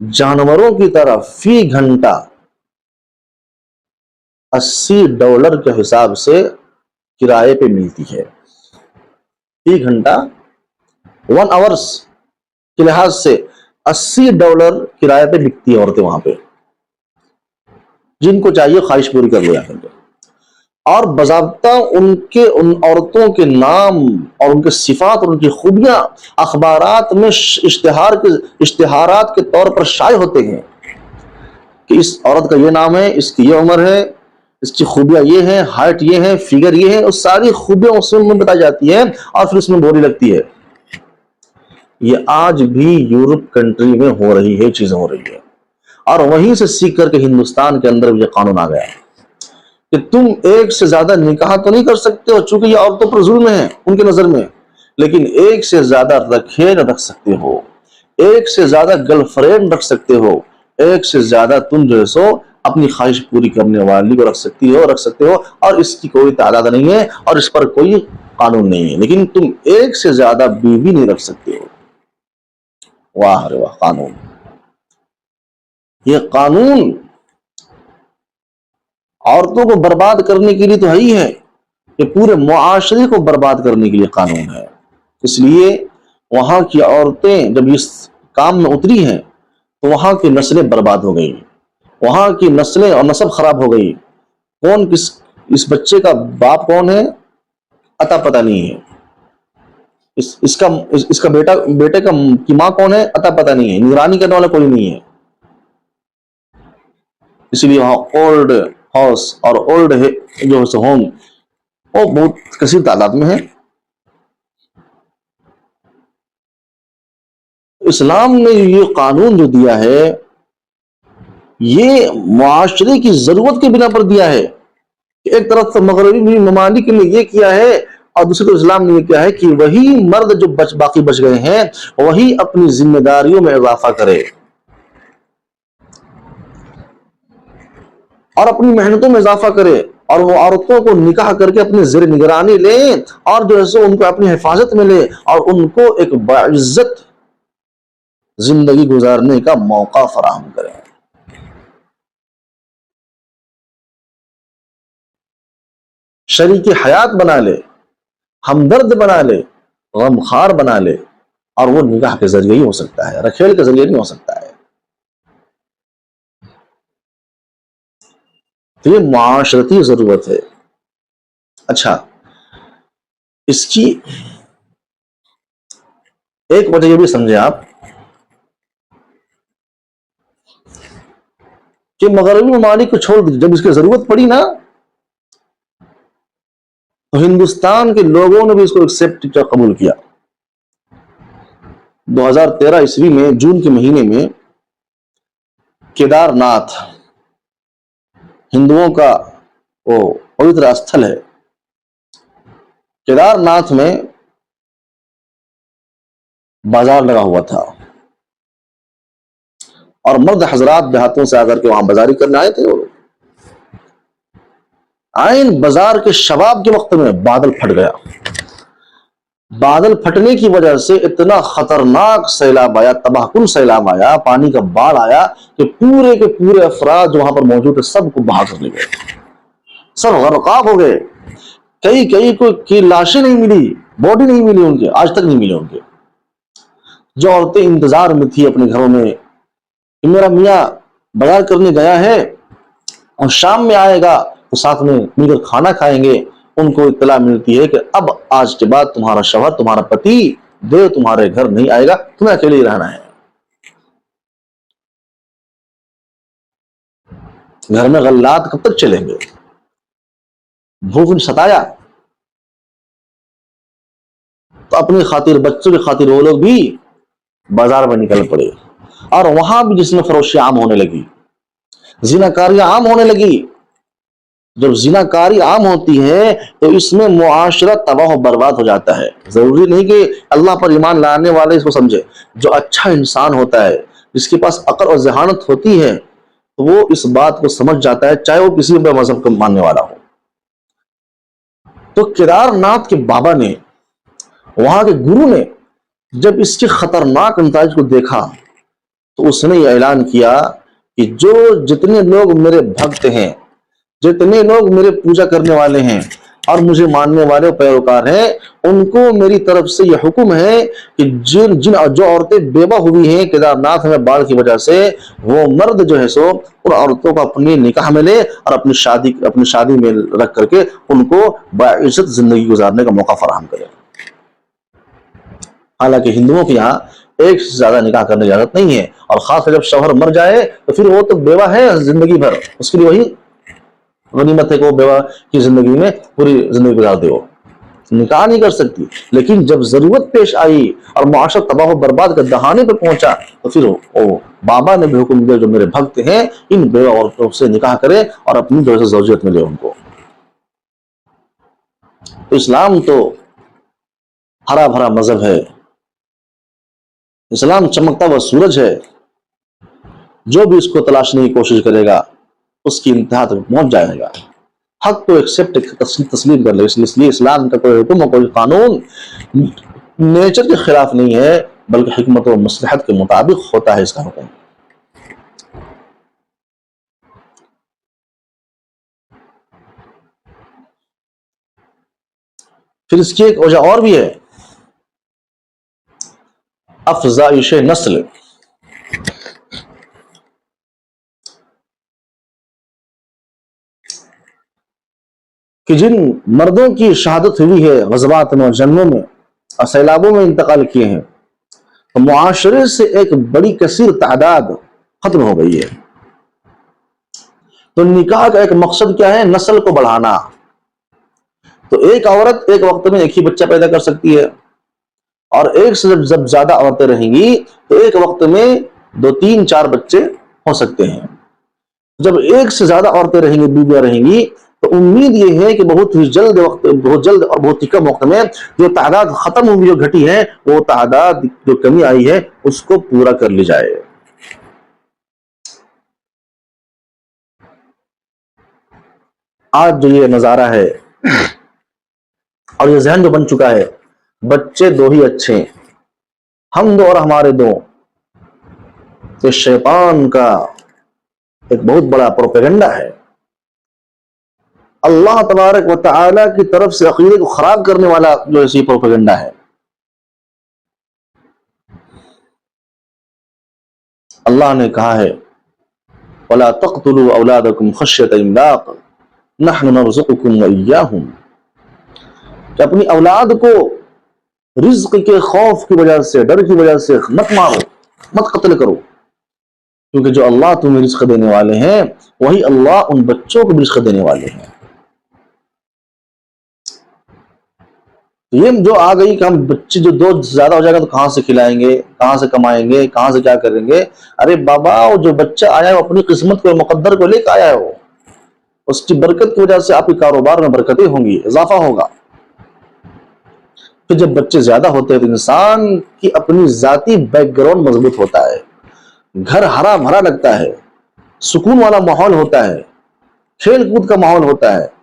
جانوروں کی طرح فی گھنٹہ $80 کے حساب سے کرائے پہ ملتی ہے۔ فی گھنٹہ 1 آورس کے لحاظ سے $80 کرائے پہ بکتی ہے عورتیں وہاں پہ، جن کو چاہیے خواہش پوری کر لیا کرتے۔ اور باضابطہ ان عورتوں کے نام اور ان کے صفات اور ان کی خوبیاں اخبارات میں اشتہارات کے طور پر شائع ہوتے ہیں کہ اس عورت کا یہ نام ہے، اس کی یہ عمر ہے، اس کی خوبیاں یہ ہیں، ہائٹ یہ ہے، فگر یہ ہے، اس ساری خوبیاں اس میں بتائی جاتی ہیں اور پھر اس میں بولی لگتی ہے۔ یہ آج بھی یورپ کنٹری میں ہو رہی ہے، چیزیں ہو رہی ہے، اور وہیں سے سیکھ کر کے ہندوستان کے اندر یہ قانون آ گیا ہے کہ تم ایک سے زیادہ نکاح تو نہیں کر سکتے ہو، چونکہ یہ عورتوں پر ظلم ہے ان کی نظر میں، لیکن ایک سے زیادہ رکھیل رکھ سکتے ہو، ایک سے زیادہ گرل فرینڈ رکھ سکتے ہو، ایک سے زیادہ تم جو ہے سو اپنی خواہش پوری کرنے والی کو رکھ سکتے ہو، اور اس کی کوئی تعداد نہیں ہے اور اس پر کوئی قانون نہیں ہے، لیکن تم ایک سے زیادہ بیوی نہیں رکھ سکتے ہو۔ واہ رے واہ! قانون، یہ قانون عورتوں کو برباد کرنے کے لیے تو ہے ہی ہے، یہ پورے معاشرے کو برباد کرنے کے لیے قانون ہے۔ اس لیے وہاں کی عورتیں جب اس کام میں اتری ہیں تو وہاں کی نسلیں برباد ہو گئی، وہاں کی نسلیں اور نسب خراب ہو گئی۔ کون اس بچے کا باپ کون ہے عطا پتہ نہیں ہے، اس کا بیٹے کی ماں کون ہے عطا پتہ نہیں ہے، نگرانی کرنے والا کوئی نہیں ہے۔ اس لیے وہاں اولڈ ہاؤس اور اولڈ جو ہوم وہ بہت کثیر تعداد میں ہے۔ اسلام نے یہ قانون جو دیا ہے یہ معاشرے کی ضرورت کی بنا پر دیا ہے کہ ایک طرف تو مغربی ممالک نے یہ کیا ہے اور دوسری طرف اسلام نے یہ کیا ہے کہ وہی مرد جو باقی بچ گئے ہیں وہی اپنی ذمہ داریوں میں اضافہ کرے اور اپنی محنتوں میں اضافہ کرے، اور وہ عورتوں کو نکاح کر کے اپنے زیر نگرانی لے اور جو ہے سو ان کو اپنی حفاظت میں لے اور ان کو ایک باعزت زندگی گزارنے کا موقع فراہم کرے۔ شریک حیات بنا لے، ہمدرد بنا لے، غمخوار بنا لے، اور وہ نکاح کے ذریعے ہی ہو سکتا ہے، رکھیل کے ذریعے نہیں ہو سکتا ہے۔ تو یہ معاشرتی ضرورت ہے۔ اچھا، اس کی ایک وجہ یہ بھی سمجھے آپ کہ مغربی ممالک کو چھوڑ جب اس کی ضرورت پڑی نا تو ہندوستان کے لوگوں نے بھی اس کو ایکسپٹ کیا، قبول کیا۔ 2013 عیسوی میں جون کے مہینے میں کیدار ناتھ ہندوؤں کا وہ پوتر استھل ہے، کیدار ناتھ میں بازار لگا ہوا تھا اور مرد حضرات دیہاتوں سے آ کر کے وہاں بازاری کرنے آئے تھے۔ وہ آئین بازار کے شباب کے وقت میں بادل پھٹ گیا، بادل پھٹنے کی وجہ سے اتنا خطرناک سیلاب آیا، تباہ کن سیلاب آیا، پانی کا باڑ آیا کہ پورے کے پورے افراد جو وہاں پر موجود تھے سب کو بہا کر لے گئے، سب غرقاب ہو گئے۔ کئی کی لاشیں نہیں ملی، باڈی نہیں ملی ان کے، آج تک نہیں ملے ان کے۔ جو عورتیں انتظار میں تھی اپنے گھروں میں کہ میرا میاں بازار کرنے گیا ہے اور شام میں آئے گا تو ساتھ میں مل کر کھانا کھائیں گے. ان کو اطلاع ملتی ہے کہ اب آج کے بعد تمہارا شوہر، تمہارا پتی دیو تمہارے گھر نہیں آئے گا، تمہیں اکیلے ہی رہنا ہے. گھر میں غلات کب تک چلیں گے؟ بھوک نے ستایا تو اپنی خاطر، بچوں کی خاطر وہ لوگ بھی بازار میں نکل پڑے. اور وہاں بھی جس میں فروشی عام ہونے لگی، زناکاریاں عام ہونے لگی. جب زناکاری عام ہوتی ہے تو اس میں معاشرہ تباہ و برباد ہو جاتا ہے. ضروری نہیں کہ اللہ پر ایمان لانے والے اس کو سمجھے. جو اچھا انسان ہوتا ہے، جس کے پاس عقل اور ذہانت ہوتی ہے، وہ اس بات کو سمجھ جاتا ہے، چاہے وہ کسی بھی مذہب کو ماننے والا ہو. تو کیدار ناتھ کے بابا نے، وہاں کے گرو نے، جب اس کے خطرناک نتائج کو دیکھا تو اس نے یہ اعلان کیا کہ جتنے لوگ میرے بھکت ہیں، جتنے لوگ میرے پوجا کرنے والے ہیں اور مجھے ماننے والے پیروکار ہیں، ان کو میری طرف سے یہ حکم ہے کہ جو عورتیں بیوہ ہوئی ہیں کیدار ناتھ میں باڑھ کی وجہ سے، وہ مرد جو ہے سو ان عورتوں کو اپنی نکاح میں لے اور اپنی شادی میں رکھ کر کے ان کو باعزت زندگی گزارنے کا موقع فراہم کرے. حالانکہ ہندوؤں کے یہاں ایک سے زیادہ نکاح کرنے کی اجازت نہیں ہے، اور خاص طور جب شوہر مر جائے تو پھر وہ تو بیوہ ہے زندگی بھر، اس کے لیے وہی غنیمت ہے کہ وہ بیوہ کی زندگی میں پوری زندگی گزار دے. وہ نکاح نہیں کر سکتی. لیکن جب ضرورت پیش آئی اور معاشرہ تباہ و برباد کے دہانے پہ پہنچا تو پھر وہ بابا نے بھی حکم دیا جو میرے بھکت ہیں ان بیوہ عورتوں سے نکاح کرے اور اپنی جو ہے زوجیت ملے ان کو. تو اسلام تو ہرا بھرا مذہب ہے. اسلام چمکتا ہوا سورج ہے. جو بھی اس کو تلاشنے کی کوشش کرے گا اس کی انتہا تک پہنچ جائے گا. حق کو ایکسپٹ تسلیم کر لے. اس لیے اسلام کا کوئی حکم اور کوئی قانون نیچر کے خلاف نہیں ہے، بلکہ حکمت و مصلحت کے مطابق ہوتا ہے اس کا حکم. پھر اس کی ایک وجہ اور بھی ہے، افزائش نسل. کہ جن مردوں کی شہادت ہوئی ہے غزوات میں اور جنگوں میں اور سیلابوں میں انتقال کیے ہیں، معاشرے سے ایک بڑی کثیر تعداد ختم ہو گئی ہے. تو نکاح کا ایک مقصد کیا ہے؟ نسل کو بڑھانا. تو ایک عورت ایک وقت میں ایک ہی بچہ پیدا کر سکتی ہے، اور ایک سے جب زیادہ عورتیں رہیں گی تو ایک وقت میں 2 3 4 بچے ہو سکتے ہیں. جب ایک سے زیادہ عورتیں رہیں گی، بیویاں رہیں گی، تو امید یہ ہے کہ بہت جلد اور بہت ہی کم وقت میں جو تعداد ختم ہوگی، جو گھٹی ہے، وہ تعداد جو کمی آئی ہے اس کو پورا کر لی جائے. آج جو یہ نظارہ ہے اور یہ ذہن جو بن چکا ہے، بچے 2 ہی اچھے ہیں، ہم 2 اور ہمارے 2، تو شیطان کا ایک بہت بڑا پروپیگنڈا ہے. اللہ تبارک و تعالی کی طرف سے عقیدے کو خراب کرنے والا جو ایسی پروپیگنڈا ہے. اللہ نے کہا ہے وَلَا تَقْتُلُوا أَوْلَادَكُمْ خَشْيَةَ إِمْلَاقٍ نَحْنُ نَرْزُقُكُمْ وَإِيَّاهُمْ، کہ اپنی اولاد کو رزق کے خوف کی وجہ سے، ڈر کی وجہ سے مت مارو، مت قتل کرو، کیونکہ جو اللہ تمہیں رزق دینے والے ہیں وہی اللہ ان بچوں کو بھی رزق دینے والے ہیں. یہ جو آ گئی کہ ہم بچے جو 2 زیادہ ہو جائے گا تو کہاں سے کھلائیں گے، کہاں سے کمائیں گے، کہاں سے کیا کریں گے. ارے بابا، جو بچہ آیا ہے وہ اپنی قسمت کو، مقدر کو لے کے آیا ہے. وہ اس کی برکت کی وجہ سے آپ کے کاروبار میں برکتیں ہوں گی، اضافہ ہوگا. پھر جب بچے زیادہ ہوتے ہیں تو انسان کی اپنی ذاتی بیک گراؤنڈ مضبوط ہوتا ہے، گھر ہرا بھرا لگتا ہے، سکون والا ماحول ہوتا ہے، کھیل کود کا ماحول ہوتا ہے،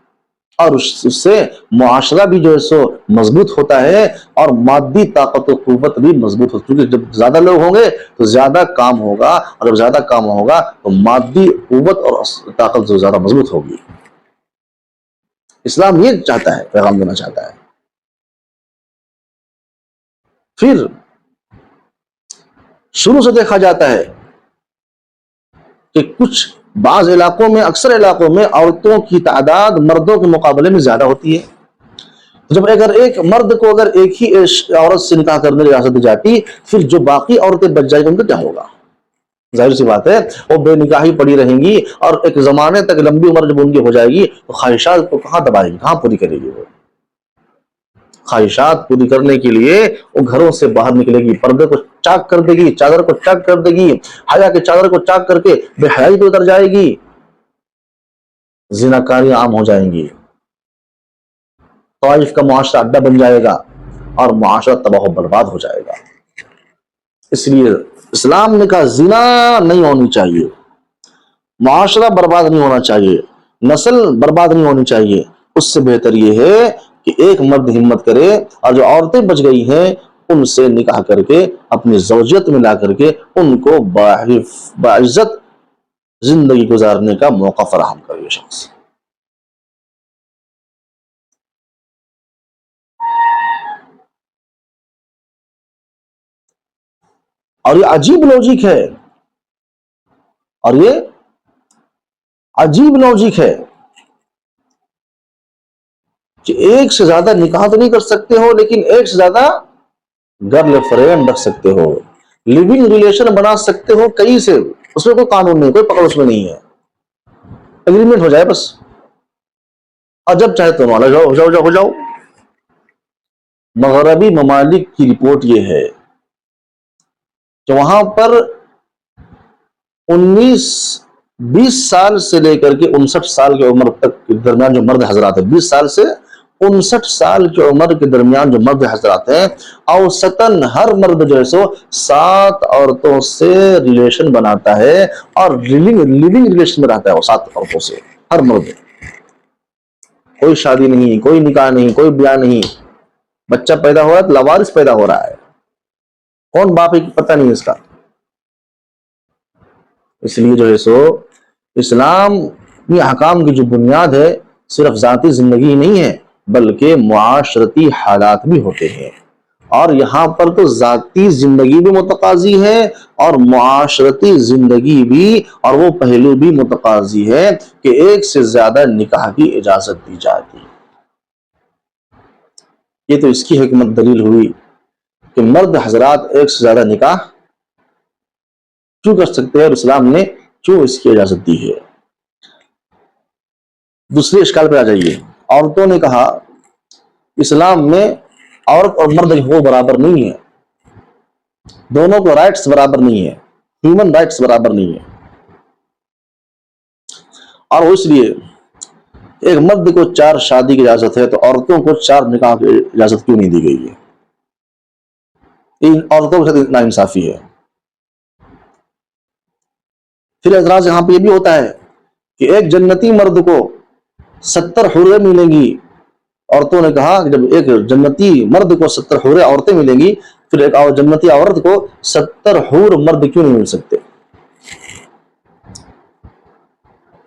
اور اس سے معاشرہ بھی جو ہے سو مضبوط ہوتا ہے، اور مادی طاقت و قوت بھی مضبوط ہوتی ہے. کیونکہ جب زیادہ لوگ ہوں گے تو زیادہ کام ہوگا، اور جب زیادہ کام ہوگا تو مادی قوت اور طاقت جو زیادہ مضبوط ہوگی. اسلام یہ چاہتا ہے، پیغام دینا چاہتا ہے. پھر شروع سے دیکھا جاتا ہے کہ کچھ بعض علاقوں میں، اکثر علاقوں میں عورتوں کی تعداد مردوں کے مقابلے میں زیادہ ہوتی ہے. جب اگر ایک مرد کو اگر ایک ہی عورت سے نکاح کرنے کی اجازت دی جاتی، پھر جو باقی عورتیں بچ جائیں گی ان کا کیا ہوگا؟ ظاہر سی بات ہے وہ بے نکاحی پڑی رہیں گی، اور ایک زمانے تک لمبی عمر جب ان کی ہو جائے گی تو خواہشات کو کہاں دبائے گی، کہاں پوری کرے گی؟ وہ خواہشات پوری کرنے کے لیے وہ گھروں سے باہر نکلے گی، پردے کو چاک کر دے گی، چادر کو چاک کر دے گی، حیا کے چادر کو چاک کر کے بے حیائی پہ اتر جائے گی، زناکاری عام ہو جائیں گی، طائف کا معاشرہ اڈا بن جائے گا اور معاشرہ تباہ و برباد ہو جائے گا. اس لیے اسلام نے کہا زنا نہیں ہونی چاہیے، معاشرہ برباد نہیں ہونا چاہیے، نسل برباد نہیں ہونی چاہیے. اس سے بہتر یہ ہے کہ ایک مرد ہمت کرے اور جو عورتیں بچ گئی ہیں ان سے نکاح کر کے اپنی زوجیت میں لا کر کے ان کو باعزت زندگی گزارنے کا موقع فراہم کرے. شخص اور یہ عجیب لوجک ہے، اور یہ عجیب لوجک ہے کہ ایک سے زیادہ نکاح تو نہیں کر سکتے ہو لیکن ایک سے زیادہ گرل فرینڈ رکھ سکتے ہو، لیونگ ریلیشن بنا سکتے ہو کئی سے، اس میں کوئی قانون نہیں، کوئی پکڑ اس میں نہیں ہے، اگریمنٹ ہو جائے بس، اور جب چاہے تم والا ہو جاؤ. مغربی ممالک کی رپورٹ یہ ہے کہ وہاں پر 20 سال سے لے کر کے 59 سال کی عمر تک کے درمیان جو مرد حضرات ہیں، 20 سال سے 59 سال کی عمر کے درمیان جو مرد حضرات ہیں، اوسطاً ہر مرد جو ہے سو 7 عورتوں سے ریلیشن بناتا ہے، اور لیونگ ریلیشن میں رہتا ہے وہ 7 عورتوں سے، ہر مرد. کوئی شادی نہیں، کوئی نکاح نہیں، کوئی بیاہ نہیں، بچہ پیدا ہو رہا ہے تو لاوارث پیدا ہو رہا ہے، کون باپ ہے پتہ نہیں اس کا. اس لیے جو ہے سو اسلام یہ احکام کی جو بنیاد ہے صرف ذاتی زندگی نہیں ہے بلکہ معاشرتی حالات بھی ہوتے ہیں، اور یہاں پر تو ذاتی زندگی بھی متقاضی ہے اور معاشرتی زندگی بھی، اور وہ پہلو بھی متقاضی ہے کہ ایک سے زیادہ نکاح کی اجازت دی جاتی. یہ تو اس کی حکمت دلیل ہوئی کہ مرد حضرات ایک سے زیادہ نکاح کیوں کر سکتے ہیں اور اسلام نے کیوں اس کی اجازت دی ہے. دوسرے اشکال پہ آ جائیے. عورتوں نے کہا اسلام میں عورت اور مرد کے حقوق برابر نہیں ہے، دونوں کو رائٹس برابر نہیں ہے، ہیومن رائٹس برابر نہیں ہے، اور اس لیے ایک مرد کو 4 شادی کی اجازت ہے تو عورتوں کو 4 نکاح کی اجازت کیوں نہیں دی گئی ہے؟ ان عورتوں کے ساتھ ناانصافی ہے. پھر اعتراض یہاں پہ یہ بھی ہوتا ہے کہ ایک جنتی مرد کو 70 حوریں ملیں گی. عورتوں نے کہا کہ جب ایک جنتی مرد کو 70 حوریں عورتیں ملیں گی، پھر ایک جنتی عورت کو 70 حور مرد کیوں نہیں مل سکتے؟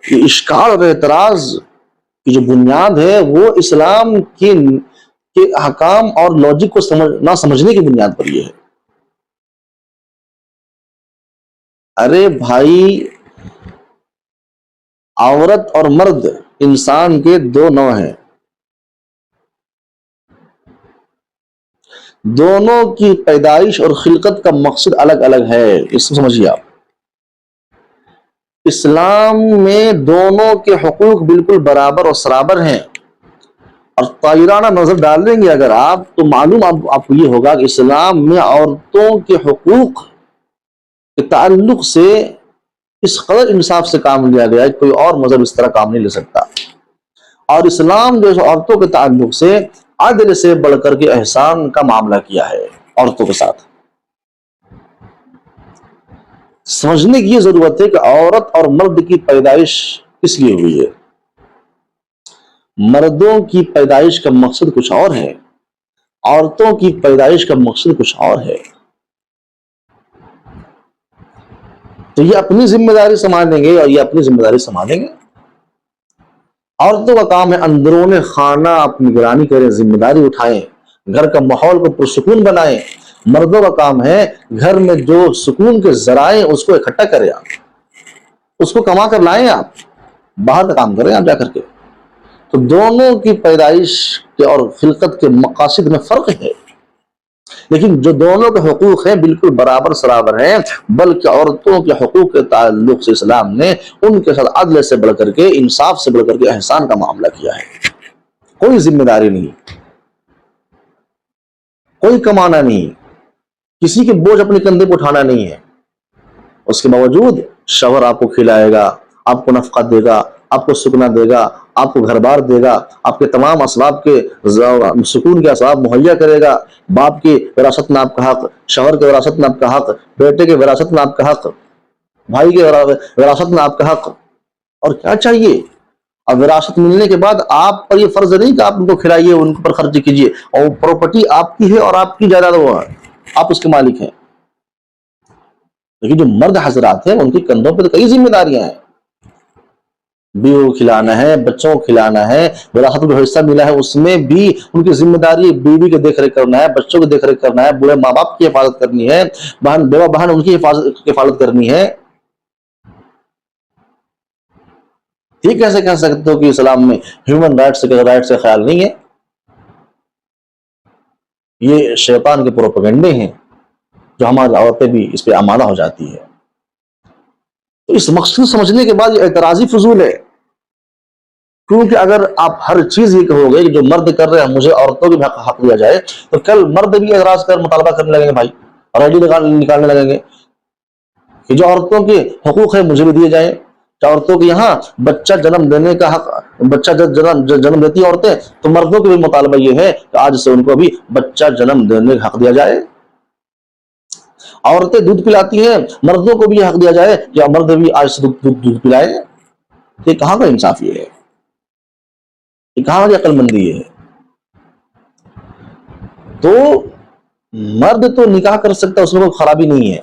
یہ اشکال اور اعتراض کی جو بنیاد ہے وہ اسلام کے احکام اور لاجک کو نہ سمجھنے کی بنیاد پر یہ ہے. ارے بھائی، عورت اور مرد انسان کے 2 نوع ہیں، دونوں کی پیدائش اور خلقت کا مقصد الگ الگ ہے، اس کو سمجھیے آپ. اسلام میں دونوں کے حقوق بالکل برابر اور سرابر ہیں، اور طائرانہ نظر ڈال دیں گے اگر آپ تو معلوم آپ کو یہ ہوگا کہ اسلام میں عورتوں کے حقوق کے تعلق سے اس قدر انصاف سے کام لیا گیا ہے کہ کوئی اور مذہب اس طرح کام نہیں لے سکتا. اور اسلام جو ہے عورتوں کے تعلق سے عدل سے بڑھ کر کے احسان کا معاملہ کیا ہے عورتوں کے ساتھ. سمجھنے کی یہ ضرورت ہے کہ عورت اور مرد کی پیدائش کس لیے ہوئی ہے. مردوں کی پیدائش کا مقصد کچھ اور ہے، عورتوں کی پیدائش کا مقصد کچھ اور ہے. تو یہ اپنی ذمہ داری سنبھالیں گے اور یہ اپنی ذمہ داری سنبھالیں گے. عورتوں کا کام ہے اندرون خانہ اپنی نگرانی کریں، ذمہ داری اٹھائیں، گھر کا ماحول کو پرسکون بنائیں. مردوں کا کام ہے گھر میں جو سکون کے ذرائع اس کو اکٹھا کریں. اس کو کما کر لائیں آپ، باہر کا کام کریں آپ جا کر کے. تو دونوں کی پیدائش کے اور خلقت کے مقاصد میں فرق ہے، لیکن جو دونوں کے حقوق ہیں بالکل برابر سرابر ہیں، بلکہ عورتوں کے حقوق کے تعلق سے اسلام نے ان کے ساتھ عدل سے بڑھ کر کے، انصاف سے بڑھ کر کے احسان کا معاملہ کیا ہے. کوئی ذمہ داری نہیں، کوئی کمانا نہیں، کسی کے بوجھ اپنے کندھے پہ اٹھانا نہیں ہے. اس کے باوجود شوہر آپ کو کھلائے گا، آپ کو نفقہ دے گا، آپ کو سکنا دے گا، آپ کو گھر بار دے گا، آپ کے تمام اسباب کے سکون کے اسباب مہیا کرے گا. باپ کی وراثت میں آپ کا حق، شوہر کے وراثت میں آپ کا حق، بیٹے کے وراثت میں آپ کا حق، بھائی کے وراثت میں آپ کا حق. اور کیا چاہیے؟ اب وراثت ملنے کے بعد آپ پر یہ فرض نہیں کہ آپ ان کو کھلائیے، ان پر خرچ کیجیے، اور پراپرٹی آپ کی ہے اور آپ کی جائیداد وہ ہے، آپ اس کے مالک ہیں. لیکن جو مرد حضرات ہیں ان کی کندھوں پہ تو کئی ذمہ داریاں ہیں. بیوی کو کھلانا ہے، بچوں کو کھلانا ہے، وراثت میں حصہ ملا ہے اس میں بھی ان کی ذمہ داری بیوی کی دیکھ ریکھ کرنا ہے، بچوں کی دیکھ ریکھ کرنا ہے، بوڑھے ماں باپ کی حفاظت کرنی ہے، بیوہ بہن ان کی حفاظت کرنی ہے. یہ کیسے کہہ سکتے ہو کہ اسلام میں ہیومن رائٹس کا خیال نہیں ہے؟ یہ شیطان کے پروپیگنڈے ہیں جو ہماری عورتیں بھی اس پہ آمادہ ہو جاتی ہے. تو اس مقصد سمجھنے کے بعد یہ اعتراضی فضول ہے، کیونکہ اگر آپ ہر چیز یہ کہو گے کہ جو مرد کر رہے ہیں مجھے عورتوں کو بھی حق دیا جائے، تو کل مرد بھی اعتراض کر مطالبہ کرنے لگیں گے، بھائی ریلی نکالنے لگیں گے کہ جو عورتوں کے حقوق ہے مجھے بھی دیے جائیں. عورتوں کے یہاں بچہ جنم دینے کا حق، بچہ جنم دیتی عورتیں، تو مردوں کے بھی مطالبہ یہ ہے کہ آج سے ان کو بھی بچہ جنم دینے کا حق دیا جائے. عورتیں دودھ پلاتی ہیں، مردوں کو بھی حق دیا جائے یا مرد بھی آج سے دودھ پلائے. یہ کہاں کا انصاف یہ ہے؟ یہ کہاں کی عقل مندی ہے؟ تو مرد تو نکاح کر سکتا ہے، اس میں کوئی خرابی نہیں ہے،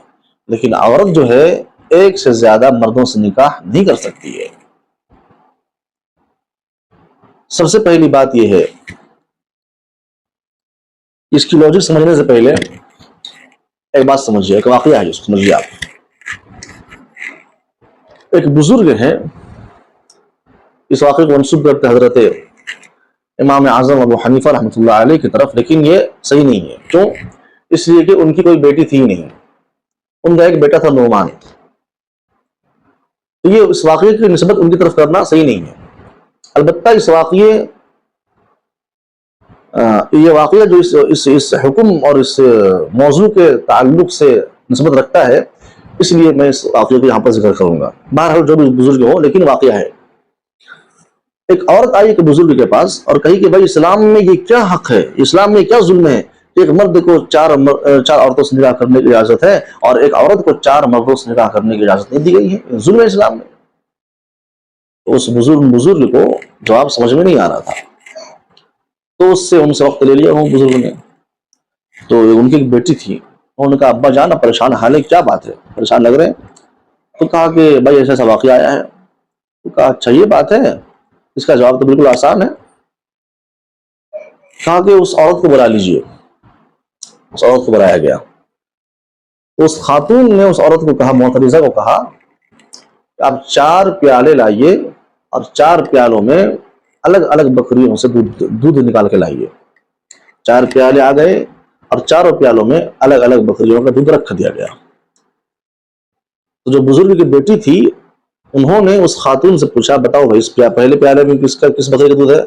لیکن عورت جو ہے ایک سے زیادہ مردوں سے نکاح نہیں کر سکتی ہے. سب سے پہلی بات یہ ہے، اس کی لوجک سمجھنے سے پہلے ایک بات سمجھیے، ایک واقعہ ہے جس کو سمجھیے آپ. ایک بزرگ ہے، اس واقعے کو منسوب کرتے حضرت امام اعظم ابو حنیفہ رحمۃ اللہ علیہ کی طرف، لیکن یہ صحیح نہیں ہے. کیوں؟ اس لیے کہ ان کی کوئی بیٹی تھی نہیں، ان کا ایک بیٹا تھا نعمان. تو یہ اس واقعے کی نسبت ان کی طرف کرنا صحیح نہیں ہے. البتہ اس یہ واقعہ جو اس حکم اور اس موضوع کے تعلق سے نسبت رکھتا ہے، اس لیے میں اس واقعے کو یہاں پر ذکر کروں گا. بہرحال جو بھی بزرگ ہو، لیکن واقعہ ہے. ایک عورت آئی ایک بزرگ کے پاس اور کہی کہ بھائی اسلام میں یہ کیا حق ہے، اسلام میں کیا ظلم ہے کہ ایک مرد کو چار عورتوں سے نکاح کرنے کی اجازت ہے اور ایک عورت کو 4 مردوں سے نکاح کرنے کی اجازت نہیں دی گئی ہے، ظلم ہے اسلام میں. اس بزرگ کو جواب سمجھ میں نہیں آ رہا تھا، تو ان سے وقت لے لیا وہ بزرگ نے. تو ان کی ایک بیٹی تھی، انہوں نے کہا ابا جان پریشان حال ہے، کیا بات ہے، پریشان لگ رہے ہیں؟ تو کہا کہ بھائی ایسا ایسا واقعہ آیا ہے. تو کہا اچھا یہ بات ہے، اس کا جواب تو بالکل آسان ہے. کہا کہ اس عورت کو بلا لیجئے. اس عورت کو بلایا گیا. اس خاتون نے اس عورت کو کہا، معترضہ کو کہا کہ آپ 4 پیالے لائیے اور 4 پیالوں میں الگ الگ بکریوں سے دودھ نکال کے لائیے. 4 پیالے آ گئے اور 4 پیالوں میں الگ الگ بکریوں کا دودھ رکھ دیا گیا. تو جو بزرگ کی بیٹی تھی انہوں نے اس خاتون سے پوچھا بتاؤ بھائی اس پہلے پیالے میں کس بکری کا دودھ ہے؟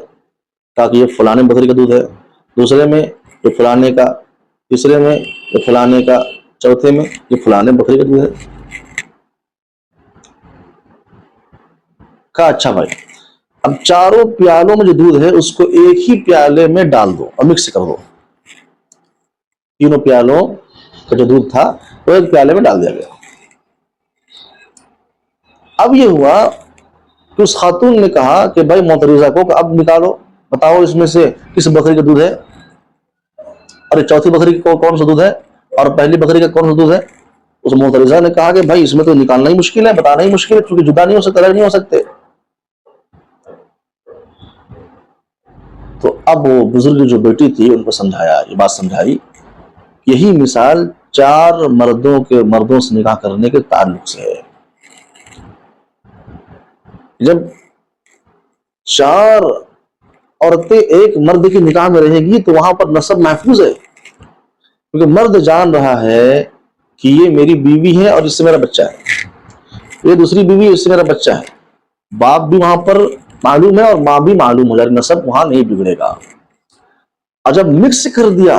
کہا کہ یہ فلانے بکری کا دودھ ہے. دوسرے میں یہ فلانے کا، تیسرے میں یہ فلانے کا، چوتھے میں یہ فلانے بکری کا دودھ ہے. کہا اچھا بھائی اب 4 پیالوں میں جو دودھ ہے اس کو ایک ہی پیالے میں ڈال دو اور مکس کر دو. 3 پیالوں کا جو دودھ تھا وہ ایک پیالے میں ڈال دیا گیا. اب یہ ہوا کہ اس خاتون نے کہا کہ بھائی معترضہ کو اب نکالو، بتاؤ اس میں سے کس بکری کا دودھ ہے، اور چوتھی بکری کا کون سا دودھ ہے، اور پہلی بکری کا کون سا دودھ ہے. اس معترضہ نے کہا کہ بھائی اس میں تو نکالنا ہی مشکل ہے، بتانا ہی مشکل ہے، کیونکہ جدا نہیں ہو سکتے، الگ نہیں ہو سکتے. تو اب وہ بزرگ جو بیٹی تھی ان کو سمجھایا، یہ بات سمجھائی، یہی مثال 4 مردوں سے نکاح کرنے کے تعلق سے ہے. جب 4 عورتیں ایک مرد کی نکاح میں رہیں گی تو وہاں پر نسب محفوظ ہے، کیونکہ مرد جان رہا ہے کہ یہ میری بیوی ہے اور اس سے میرا بچہ ہے، یہ دوسری بیوی ہے، اس سے میرا بچہ ہے، باپ بھی وہاں پر معلوم ہے اور ماں بھی معلوم ہو جائے، نسب وہاں نہیں بگڑے گا۔ اور جب مکس کر دیا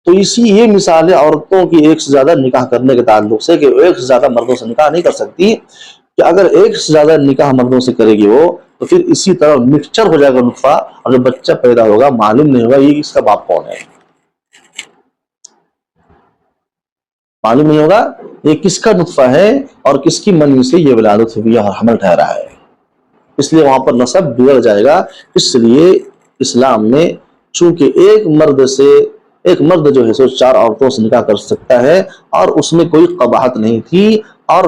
تو یہ مثال ہے عورتوں کی ایک سے زیادہ نکاح کرنے کے تعلق سے، کہ ایک سے زیادہ مردوں سے نکاح نہیں کر سکتی، کہ اگر ایک سے زیادہ نکاح مردوں سے کرے گی وہ تو پھر اسی طرح مکسچر ہو جائے گا نطفہ، اور جب بچہ پیدا ہوگا معلوم نہیں ہوگا یہ اس کا باپ کون ہے، معلوم نہیں ہوگا یہ کس کا نطفہ ہے اور کس کی منی سے یہ ولادت ہوئی اور حمل ٹھہرا ہے، اس لیے وہاں پر نسب بگڑ جائے گا۔ اس لیے اسلام میں چونکہ ایک مرد جو ہے سو 4 عورتوں سے نکاح کر سکتا ہے اور اس میں کوئی قباحت نہیں تھی اور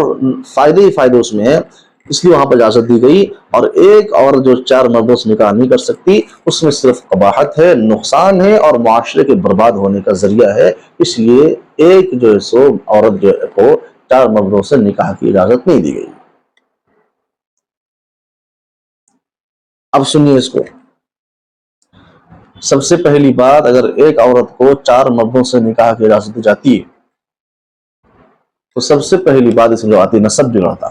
فائدے ہی فائدے اس میں ہیں، اس لیے وہاں پر اجازت دی گئی، اور ایک عورت جو 4 مردوں سے نکاح نہیں کر سکتی اس میں صرف قباحت ہے، نقصان ہے اور معاشرے کے برباد ہونے کا ذریعہ ہے، اس لیے ایک جو ہے سو عورت جو کو 4 مردوں سے نکاح کی اجازت نہیں دی گئی۔ اب سنیے اس کو، سب سے پہلی بات، اگر ایک عورت کو 4 مردوں سے نکاح کی اجازت دی جاتی ہے تو سب سے پہلی بات اس میں آتی نسب بگڑتا،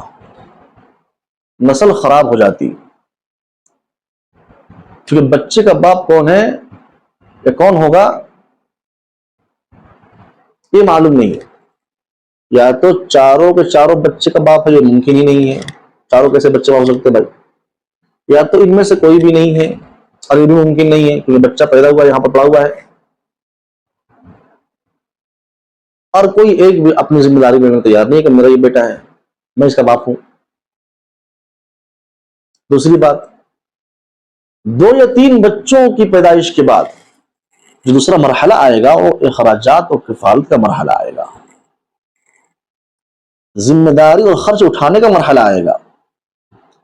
نسل خراب ہو جاتی، کیونکہ بچے کا باپ کون ہے یا کون ہوگا یہ معلوم نہیں ہے، یا تو چاروں کے چاروں بچے کا باپ ہے، یہ ممکن ہی نہیں ہے، چاروں کیسے بچے ہو سکتے بھائی، یا تو ان میں سے کوئی بھی نہیں ہے اور یہ بھی ممکن نہیں ہے کیونکہ بچہ پیدا ہوا یہاں پر پڑا ہوا ہے، اور کوئی ایک بھی اپنی ذمہ داری لینے کو تیار نہیں ہے کہ میرا یہ بیٹا ہے، میں اس کا باپ ہوں۔ دوسری بات، 2 یا 3 بچوں کی پیدائش کے بعد جو دوسرا مرحلہ آئے گا وہ اخراجات اور کفالت کا مرحلہ آئے گا، ذمہ داری اور خرچ اٹھانے کا مرحلہ آئے گا،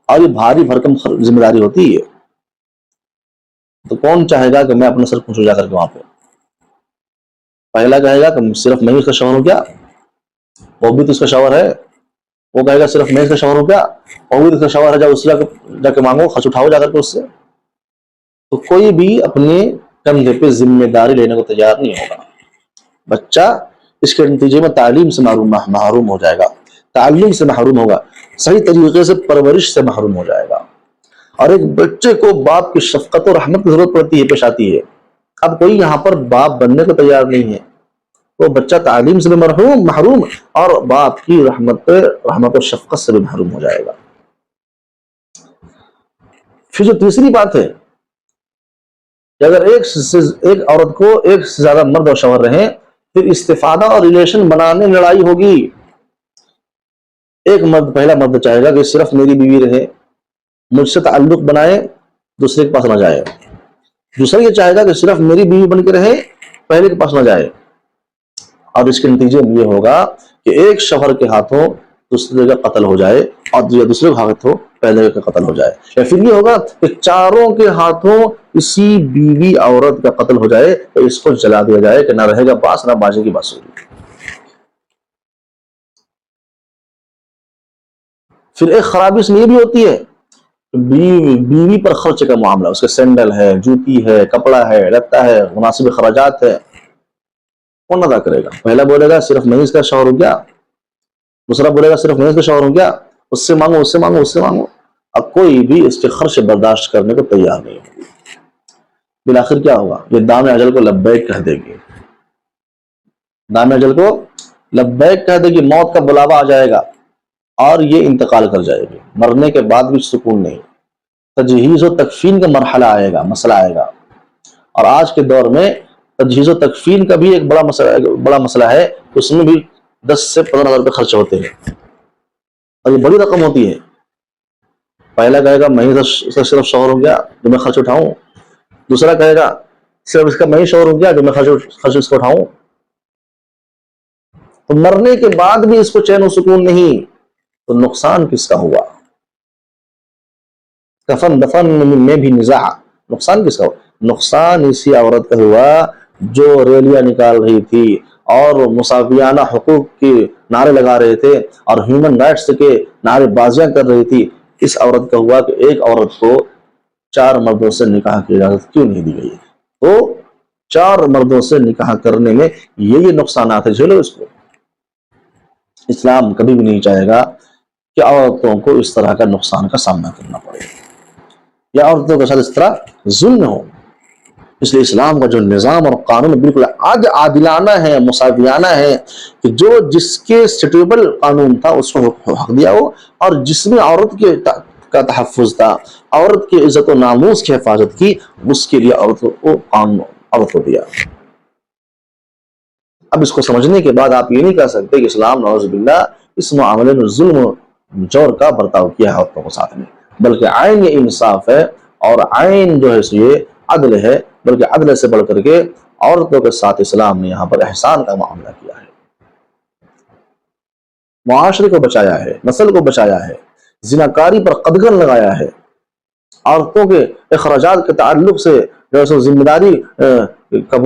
اور یہ بھاری بھرکم ذمہ داری ہوتی ہے، تو کون چاہے گا کہ میں اپنا سر پوچھوں جا کر کے وہاں پہ؟ پہلا کہے گا کہ صرف میں ہی اس کا شوہر ہوں کیا، وہ بھی تو اس کا شوہر ہے، وہ کہے گا صرف میں اس کا شوہر ہوں کیا، وہ بھی تو اس کا شوہر ہے، جا اس جا کے مانگو، خرچ اٹھاؤ جا کر کے اس سے۔ تو کوئی بھی اپنے کندھے پہ ذمہ داری لینے کو تیار نہیں ہوگا، بچہ اس کے نتیجے میں تعلیم سے محروم ہو جائے گا، تعلیم سے محروم ہوگا، صحیح طریقے سے پرورش سے محروم ہو جائے گا، اور ایک بچے کو باپ کی شفقت اور رحمت کی ضرورت پڑتی ہے، پیش آتی ہے۔ اب کوئی یہاں پر باپ بننے کو تیار نہیں ہے، وہ بچہ تعلیم سے بھی محروم اور باپ کی رحمت و شفقت سے بھی محروم ہو جائے گا۔ پھر جو تیسری بات ہے کہ اگر ایک عورت کو ایک سے زیادہ مرد اور شوہر رہیں، پھر استفادہ اور ریلیشن بنانے لڑائی ہوگی۔ ایک مرد، پہلا مرد چاہے گا کہ صرف میری بیوی رہے، مجھ سے تعلق بنائے، دوسرے کے پاس نہ جائے، دوسرا یہ چاہے گا کہ صرف میری بیوی بن کے رہے، پہلے کے پاس نہ جائے، اور اس کے نتیجے میں یہ ہوگا کہ ایک شوہر کے ہاتھوں دوسرے کا قتل ہو جائے اور دوسرے کے ہاتھوں پہلے کا قتل ہو جائے، یا پھر یہ ہوگا کہ چاروں کے ہاتھوں اسی بیوی عورت کا قتل ہو جائے، تو اس کو جلا دیا جائے کہ نہ رہے گا باس نہ باجے کی بانسری۔ پھر ایک خرابی اس میں یہ بھی ہوتی ہے، بیوی پر خرچ کا معاملہ، اس کے سینڈل ہے، جوتی ہے، کپڑا ہے، لتا ہے، مناسب اخراجات ہے، کون ادا کرے گا؟ پہلا بولے گا صرف میں اس کا شوہر ہوں کیا، دوسرا بولے گا صرف میں اس کا شوہر ہوں کیا، اس سے مانگو، اس سے مانگو، اس سے مانگو، اب کوئی بھی اس کے خرچ برداشت کرنے کو تیار نہیں ہوگی۔ بالآخر کیا ہوگا؟ یہ دام اجل کو لبیک کہہ دے گی، دام اجل کو لبیک کہہ دے گی، موت کا بلاوا آ جائے گا اور یہ انتقال کر جائے گی، مرنے کے بعد بھی سکون نہیں، تجہیز و تکفین کا مرحلہ آئے گا، مسئلہ آئے گا، اور آج کے دور میں تجہیز و تکفین کا بھی ایک بڑا مسئلہ ہے، اس میں بھی 10 سے 15 ہزار روپے خرچ ہوتے ہیں، اور یہ بڑی رقم ہوتی ہے۔ پہلا کہے گا میں ہی صرف شوہر ہو گیا جو میں خرچ اٹھاؤں، دوسرا کہے گا صرف اس کا میں ہی شوہر ہو گیا جو میں خرچ اس کو اٹھاؤں، تو مرنے کے بعد بھی اس کو چین و سکون نہیں، تو نقصان کس کا ہوا؟ کفن دفن میں بھی نزاع، نقصان کس کا ہوا؟ نقصان اسی عورت کا ہوا جو ریلیاں نکال رہی تھی اور مساویانہ حقوق کے نعرے لگا رہے تھے اور ہیومن رائٹس کے نعرے بازیاں کر رہی تھی، اس عورت کا ہوا کہ ایک عورت کو 4 مردوں سے نکاح کی اجازت کیوں نہیں دی گئی؟ تو 4 مردوں سے نکاح کرنے میں یہ نقصانات ہیں، جھیلو اس کو۔ اسلام کبھی بھی نہیں چاہے گا کہ عورتوں کو اس طرح کا نقصان کا سامنا کرنا پڑے یا عورتوں کے ساتھ اس طرح ظلم ہو۔ اس لیے اسلام کا جو نظام اور قانون بالکل عادلانہ ہے، مساویانہ ہے، کہ جو جس کے سٹیبل قانون تھا اس کو حق دیا ہو، اور جس میں عورت کے کا تحفظ تھا، عورت کی عزت و ناموس کی حفاظت کی، اس کے لیے عورت کو قانون عورت کو دیا۔ اب اس کو سمجھنے کے بعد آپ یہ نہیں کہہ سکتے کہ اسلام نعوذ باللہ اس معاملے میں ظلم و جور کا برتاؤ کیا ہے عورتوں کو ساتھ میں، بلکہ عین یہ انصاف ہے، اور عین جو ہے یہ عدل ہے، بلکہ عدل سے بڑھ کر کے عورتوں کے ساتھ اسلام نے یہاں پر احسان کا معاملہ کیا ہے، معاشرے کو بچایا ہے، نسل کو بچایا ہے، زناکاری پر قدغن لگایا ہے، عورتوں کے اخراجات کے تعلق سے جو ہے ذمہ داری کا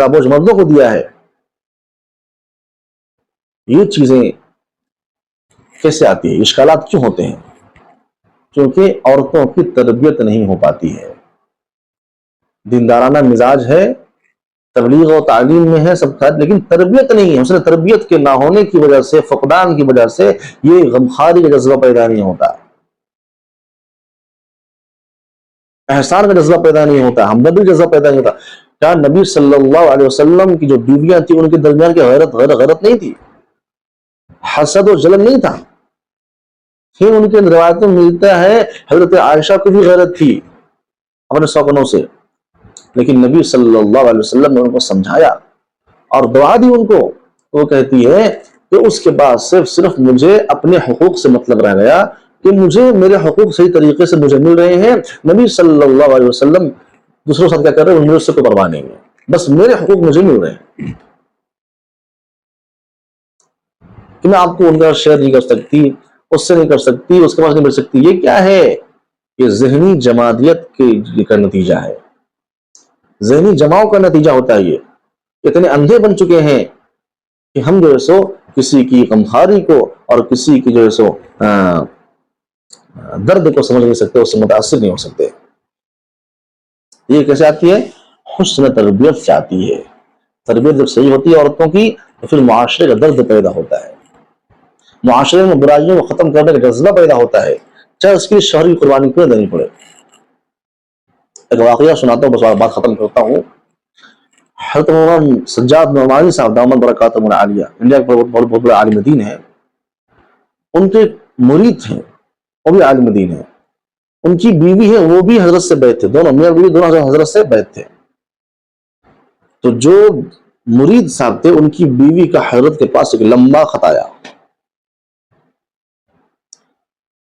بوجھ مردوں کو دیا ہے۔ یہ چیزیں کیسے آتی ہیں؟ اشکالات کیوں ہوتے ہیں؟ کیونکہ عورتوں کی تربیت نہیں ہو پاتی ہے، دیندارانہ مزاج ہے، تبلیغ و تعلیم میں ہے سب، لیکن تربیت نہیں ہے۔ اس نے تربیت کے نہ ہونے کی وجہ سے، فقدان کی وجہ سے یہ غمخواری کا جذبہ پیدا نہیں ہوتا، احسان کا جذبہ پیدا نہیں ہوتا، ہمدردی کا جذبہ پیدا نہیں ہوتا۔ کیا نبی صلی اللہ علیہ وسلم کی جو بیویاں تھیں ان کے درمیان کی غیرت نہیں تھی، حسد و جلن نہیں تھا؟ پھر ان کے روایتوں میں ملتا ہے حضرت عائشہ کو بھی غیرت تھی اپنے سوکنوں سے، لیکن نبی صلی اللہ علیہ وسلم نے ان کو سمجھایا اور دعا دی ان کو۔ وہ کہتی ہے کہ اس کے بعد صرف مجھے اپنے حقوق سے مطلب رہ گیا، کہ مجھے میرے حقوق صحیح طریقے سے مجھے مل رہے ہیں، نبی صلی اللہ علیہ وسلم دوسروں کے ساتھ کیا کر رہے ہیں مجھے اس سے کوئی پرواہ نہیں ہے، بس میرے حقوق مجھے مل رہے ہیں، کہ میں آپ کو ان کا شیئر نہیں کر سکتی، اس سے نہیں کر سکتی، اس کے پاس نہیں مل سکتی۔ یہ کیا ہے؟ یہ ذہنی جمادیت کا نتیجہ ہے، ذہنی جماؤ کا نتیجہ ہوتا ہے۔ یہ اتنے اندھے بن چکے ہیں کہ ہم جو ہے سو کسی کی غمخواری کو اور کسی کی جو ہے سو درد کو سمجھ نہیں سکتے، اس سے متاثر نہیں ہو سکتے۔ یہ کیسے آتی ہے؟ حسن تربیت سے آتی ہے۔ تربیت جب صحیح ہوتی ہے عورتوں کی تو پھر معاشرے کا درد پیدا ہوتا ہے، معاشرے میں برائیوں کو ختم کرنے کا جذبہ پیدا ہوتا ہے، چاہے اس کی شہری قربانی کیوں دینی پڑے۔ ایک واقعہ سناتا ہوں، بس بات ختم کرتا ہوں۔ حضرت مولانا سجاد نعمانی صاحب دامت برکاتہم العالیہ، انڈیا کے بہت بڑے عالم دین ہیں، ان کے مرید ہیں، وہ بھی عالم دین ہیں، ان کی بیوی ہے وہ بھی حضرت سے بیعت تھے، دونوں میاں بیوی دونوں حضرت سے بیعت تھے۔ تو جو مرید صاحب تھے ان کی بیوی کا حضرت کے پاس ایک لمبا خط آیا،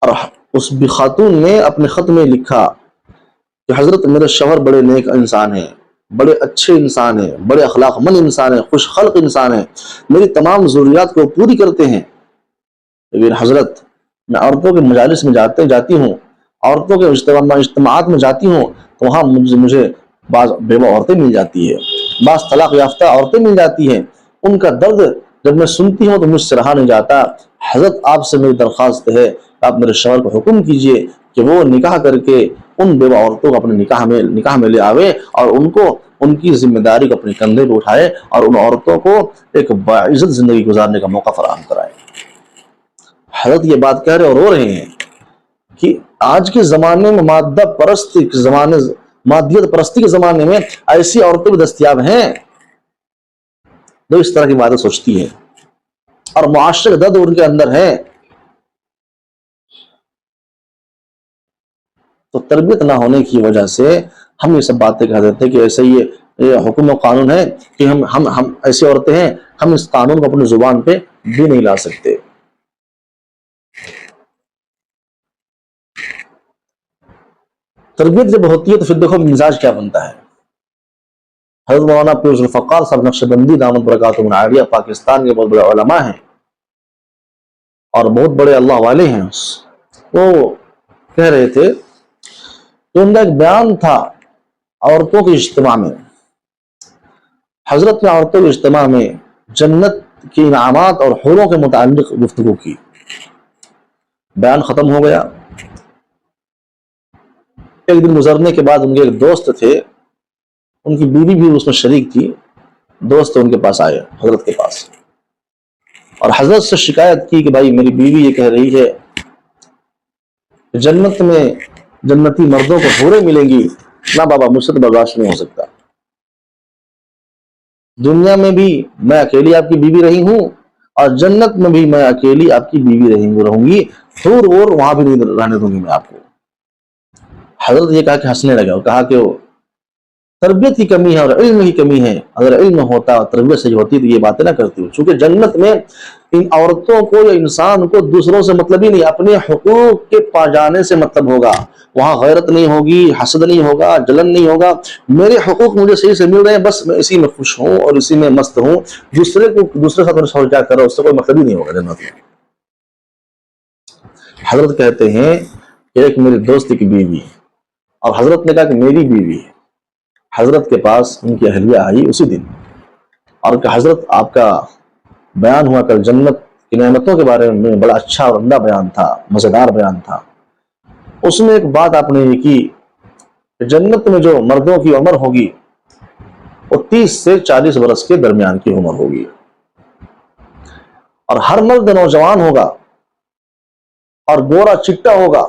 اور اس بھی خاتون نے اپنے خط میں لکھا کہ حضرت میرے شوہر بڑے نیک انسان ہیں، بڑے اچھے انسان ہیں، بڑے اخلاق مند انسان ہیں، خوش خلق انسان ہیں، میری تمام ضروریات کو پوری کرتے ہیں، لیکن حضرت میں عورتوں کے مجالس میں جاتی ہوں، عورتوں کے اجتماعات میں جاتی ہوں تو وہاں مجھے بعض بیوہ عورتیں مل جاتی ہے، بعض طلاق یافتہ عورتیں مل جاتی ہیں، ان کا درد جب میں سنتی ہوں تو مجھ سے رہا نہیں جاتا۔ حضرت آپ سے میری درخواست ہے کہ آپ میرے شوہر کو حکم کیجئے کہ وہ نکاح کر کے ان بیوہ عورتوں کو اپنے نکاح میں لے آوے، اور ان کو ان کی ذمہ داری کو اپنے کندھے پہ اٹھائے، اور ان عورتوں کو ایک باعزت زندگی گزارنے کا موقع فراہم کرائے۔ حضرت یہ بات کہہ رہے اور رو رہے ہیں کہ آج کے زمانے میں مادیت پرستی کے زمانے میں ایسی عورتیں بھی دستیاب ہیں جو اس طرح کی باتیں سوچتی ہیں، اور معاشرے کا درد ان کے اندر ہے۔ تو تربیت نہ ہونے کی وجہ سے ہم یہ سب باتیں کہہ دیتے ہیں کہ ایسے یہ حکم و قانون ہے کہ ہم ایسی عورتیں ہیں، ہم اس قانون کو اپنی زبان پہ بھی نہیں لا سکتے۔ تربیت جب ہوتی ہے تو پھر دیکھو مزاج کیا بنتا ہے۔ حضرت مولانا پیر ذوالفقار صاحب نقشبندی دامت برکاتہم العالیہ پاکستان کے بہت بڑے علماء ہیں اور بہت بڑے اللہ والے ہیں، وہ کہہ رہے تھے کہ ان کا ایک بیان تھا عورتوں کے اجتماع میں، حضرت نے عورتوں کے اجتماع میں جنت کے انعامات اور حوروں کے متعلق گفتگو کی، بیان ختم ہو گیا، ایک دن گزرنے کے بعد ان کے ایک دوست تھے، ان کی بیوی بھی اس میں شریک تھی، دوست ان کے پاس آئے حضرت کے پاس، اور حضرت سے شکایت کی کہ بھائی میری بیوی یہ کہہ رہی ہے کہ جنت میں جنتی مردوں کو حوریں ملیں گی، نہ بابا مجھ سے تو برداشت نہیں ہو سکتا، دنیا میں بھی میں اکیلی آپ کی بیوی رہی ہوں اور جنت میں بھی میں اکیلی آپ کی بیوی رہوں گی، حور اور وہاں بھی نہیں رہنے دوں گی میں آپ کو۔ حضرت یہ کہا کہ ہنسنے لگا اور کہا کہ وہ تربیت کی کمی ہے اور علم کی کمی ہے، اگر علم ہوتا اور تربیت صحیح ہوتی تو یہ باتیں نہ کرتی ہو، چونکہ جنت میں ان عورتوں کو یا انسان کو دوسروں سے مطلب ہی نہیں، اپنے حقوق کے پا جانے سے مطلب ہوگا، وہاں غیرت نہیں ہوگی، حسد نہیں ہوگا، جلن نہیں ہوگا، میرے حقوق مجھے صحیح سے مل رہے ہیں، بس میں اسی میں خوش ہوں اور اسی میں مست ہوں، دوسرے ساتھ کیا کرو اس سے کوئی مطلب ہی نہیں ہوگا جنت میں۔ حضرت کہتے ہیں کہ ایک میرے دوست کی بیوی، اور حضرت نے کہا کہ میری بیوی ہے، حضرت کے پاس ان کی اہلیہ آئی اسی دن اور کہ حضرت آپ کا بیان ہوا کل جنت کی نعمتوں کے بارے میں، بڑا اچھا اور عمدہ بیان تھا، مزیدار بیان تھا، اس میں ایک بات آپ نے یہ کی کہ جنت میں جو مردوں کی عمر ہوگی وہ 30 سے 40 برس کے درمیان کی عمر ہوگی، اور ہر مرد نوجوان ہوگا اور گورا چٹا ہوگا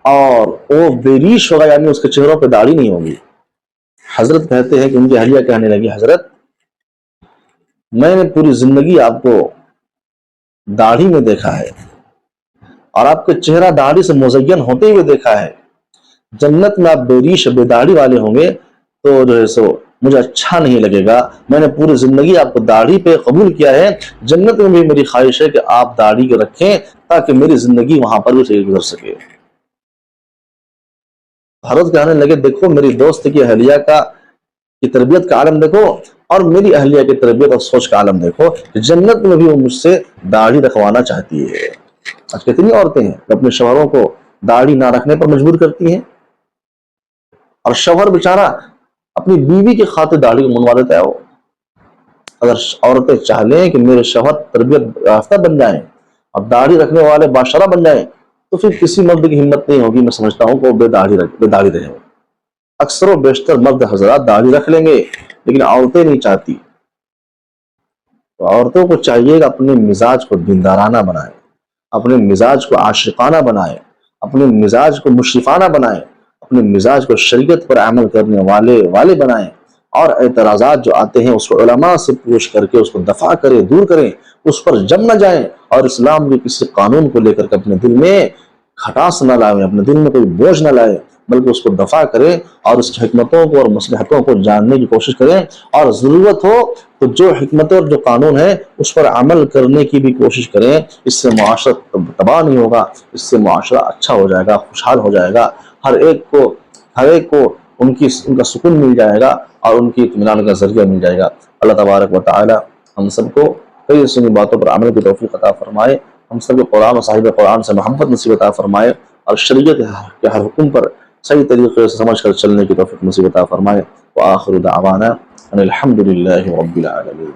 اور وہ بےریش ہوگا، یعنی اس کے چہروں پہ داڑھی نہیں ہوگی۔ حضرت کہتے ہیں کہ ان کی اہلیہ کہنے لگی حضرت میں نے پوری زندگی آپ کو داڑھی میں دیکھا ہے اور آپ کے چہرہ داڑھی سے مزین ہوتے ہوئے دیکھا ہے، جنت میں آپ بےریش بے داڑھی والے ہوں گے تو جو ہے سو مجھے اچھا نہیں لگے گا، میں نے پوری زندگی آپ کو داڑھی پہ قبول کیا ہے، جنت میں بھی میری خواہش ہے کہ آپ داڑھی کو رکھیں تاکہ میری زندگی وہاں پر بھی صحیح گزر سکے۔ حضرت کہنے لگے دیکھو میری دوست کی اہلیہ کی تربیت کا عالم دیکھو اور میری اہلیہ کی تربیت اور سوچ کا عالم دیکھو، جنت میں بھی وہ مجھ سے داڑھی رکھوانا چاہتی ہے۔ آج کتنی عورتیں ہیں جو اپنے شوہروں کو داڑھی نہ رکھنے پر مجبور کرتی ہیں، اور شوہر بیچارہ اپنی بیوی کی خاطر داڑھی کو منوا دیتا ہے۔ وہ اگر عورتیں چاہ لیں کہ میرے شوہر تربیت یافتہ بن جائیں اور داڑھی رکھنے والے باشرہ بن جائیں تو پھر کسی مرد کی ہمت نہیں ہوگی، میں سمجھتا ہوں کہ وہ بے داڑھی رہے۔ اکثر و بیشتر مرد حضرات داڑھی رکھ لیں گے لیکن عورتیں نہیں چاہتی، تو عورتوں کو چاہیے کہ اپنے مزاج کو دیندارانہ بنائیں، اپنے مزاج کو عاشقانہ بنائیں، اپنے مزاج کو مشرفانہ بنائیں، اپنے مزاج کو شریعت پر عمل کرنے والے بنائیں، اور اعتراضات جو آتے ہیں اس کو علماء سے پوچھ کر کے اس کو دفع کریں، دور کریں، اس پر جم نہ جائیں، اور اسلام کے کسی قانون کو لے کر کے اپنے دل میں کھٹاس نہ لائیں، اپنے دل میں کوئی بوجھ نہ لائیں، بلکہ اس کو دفع کریں اور اس کی حکمتوں کو اور مصلحتوں کو جاننے کی کوشش کریں، اور ضرورت ہو تو جو حکمتیں اور جو قانون ہے اس پر عمل کرنے کی بھی کوشش کریں۔ اس سے معاشرہ تباہ نہیں ہوگا، اس سے معاشرہ اچھا ہو جائے گا، خوشحال ہو جائے گا، ہر ایک کو ان کا سکون مل جائے گا اور ان کی اطمینان کا ذریعہ مل جائے گا۔ اللہ تبارک و تعالی ہم سب کو کئی سنی باتوں پر عمل کی توفیق عطا فرمائے، ہم سب کو قرآن اور صاحب قرآن سے محبت نصیب عطا فرمائے، اور شریعت کے ہر حکم پر صحیح طریقے سے سمجھ کر چلنے کی توفیق نصیب عطا فرمائے۔ وآخر دعوانا ان الحمد للہ رب العالمین۔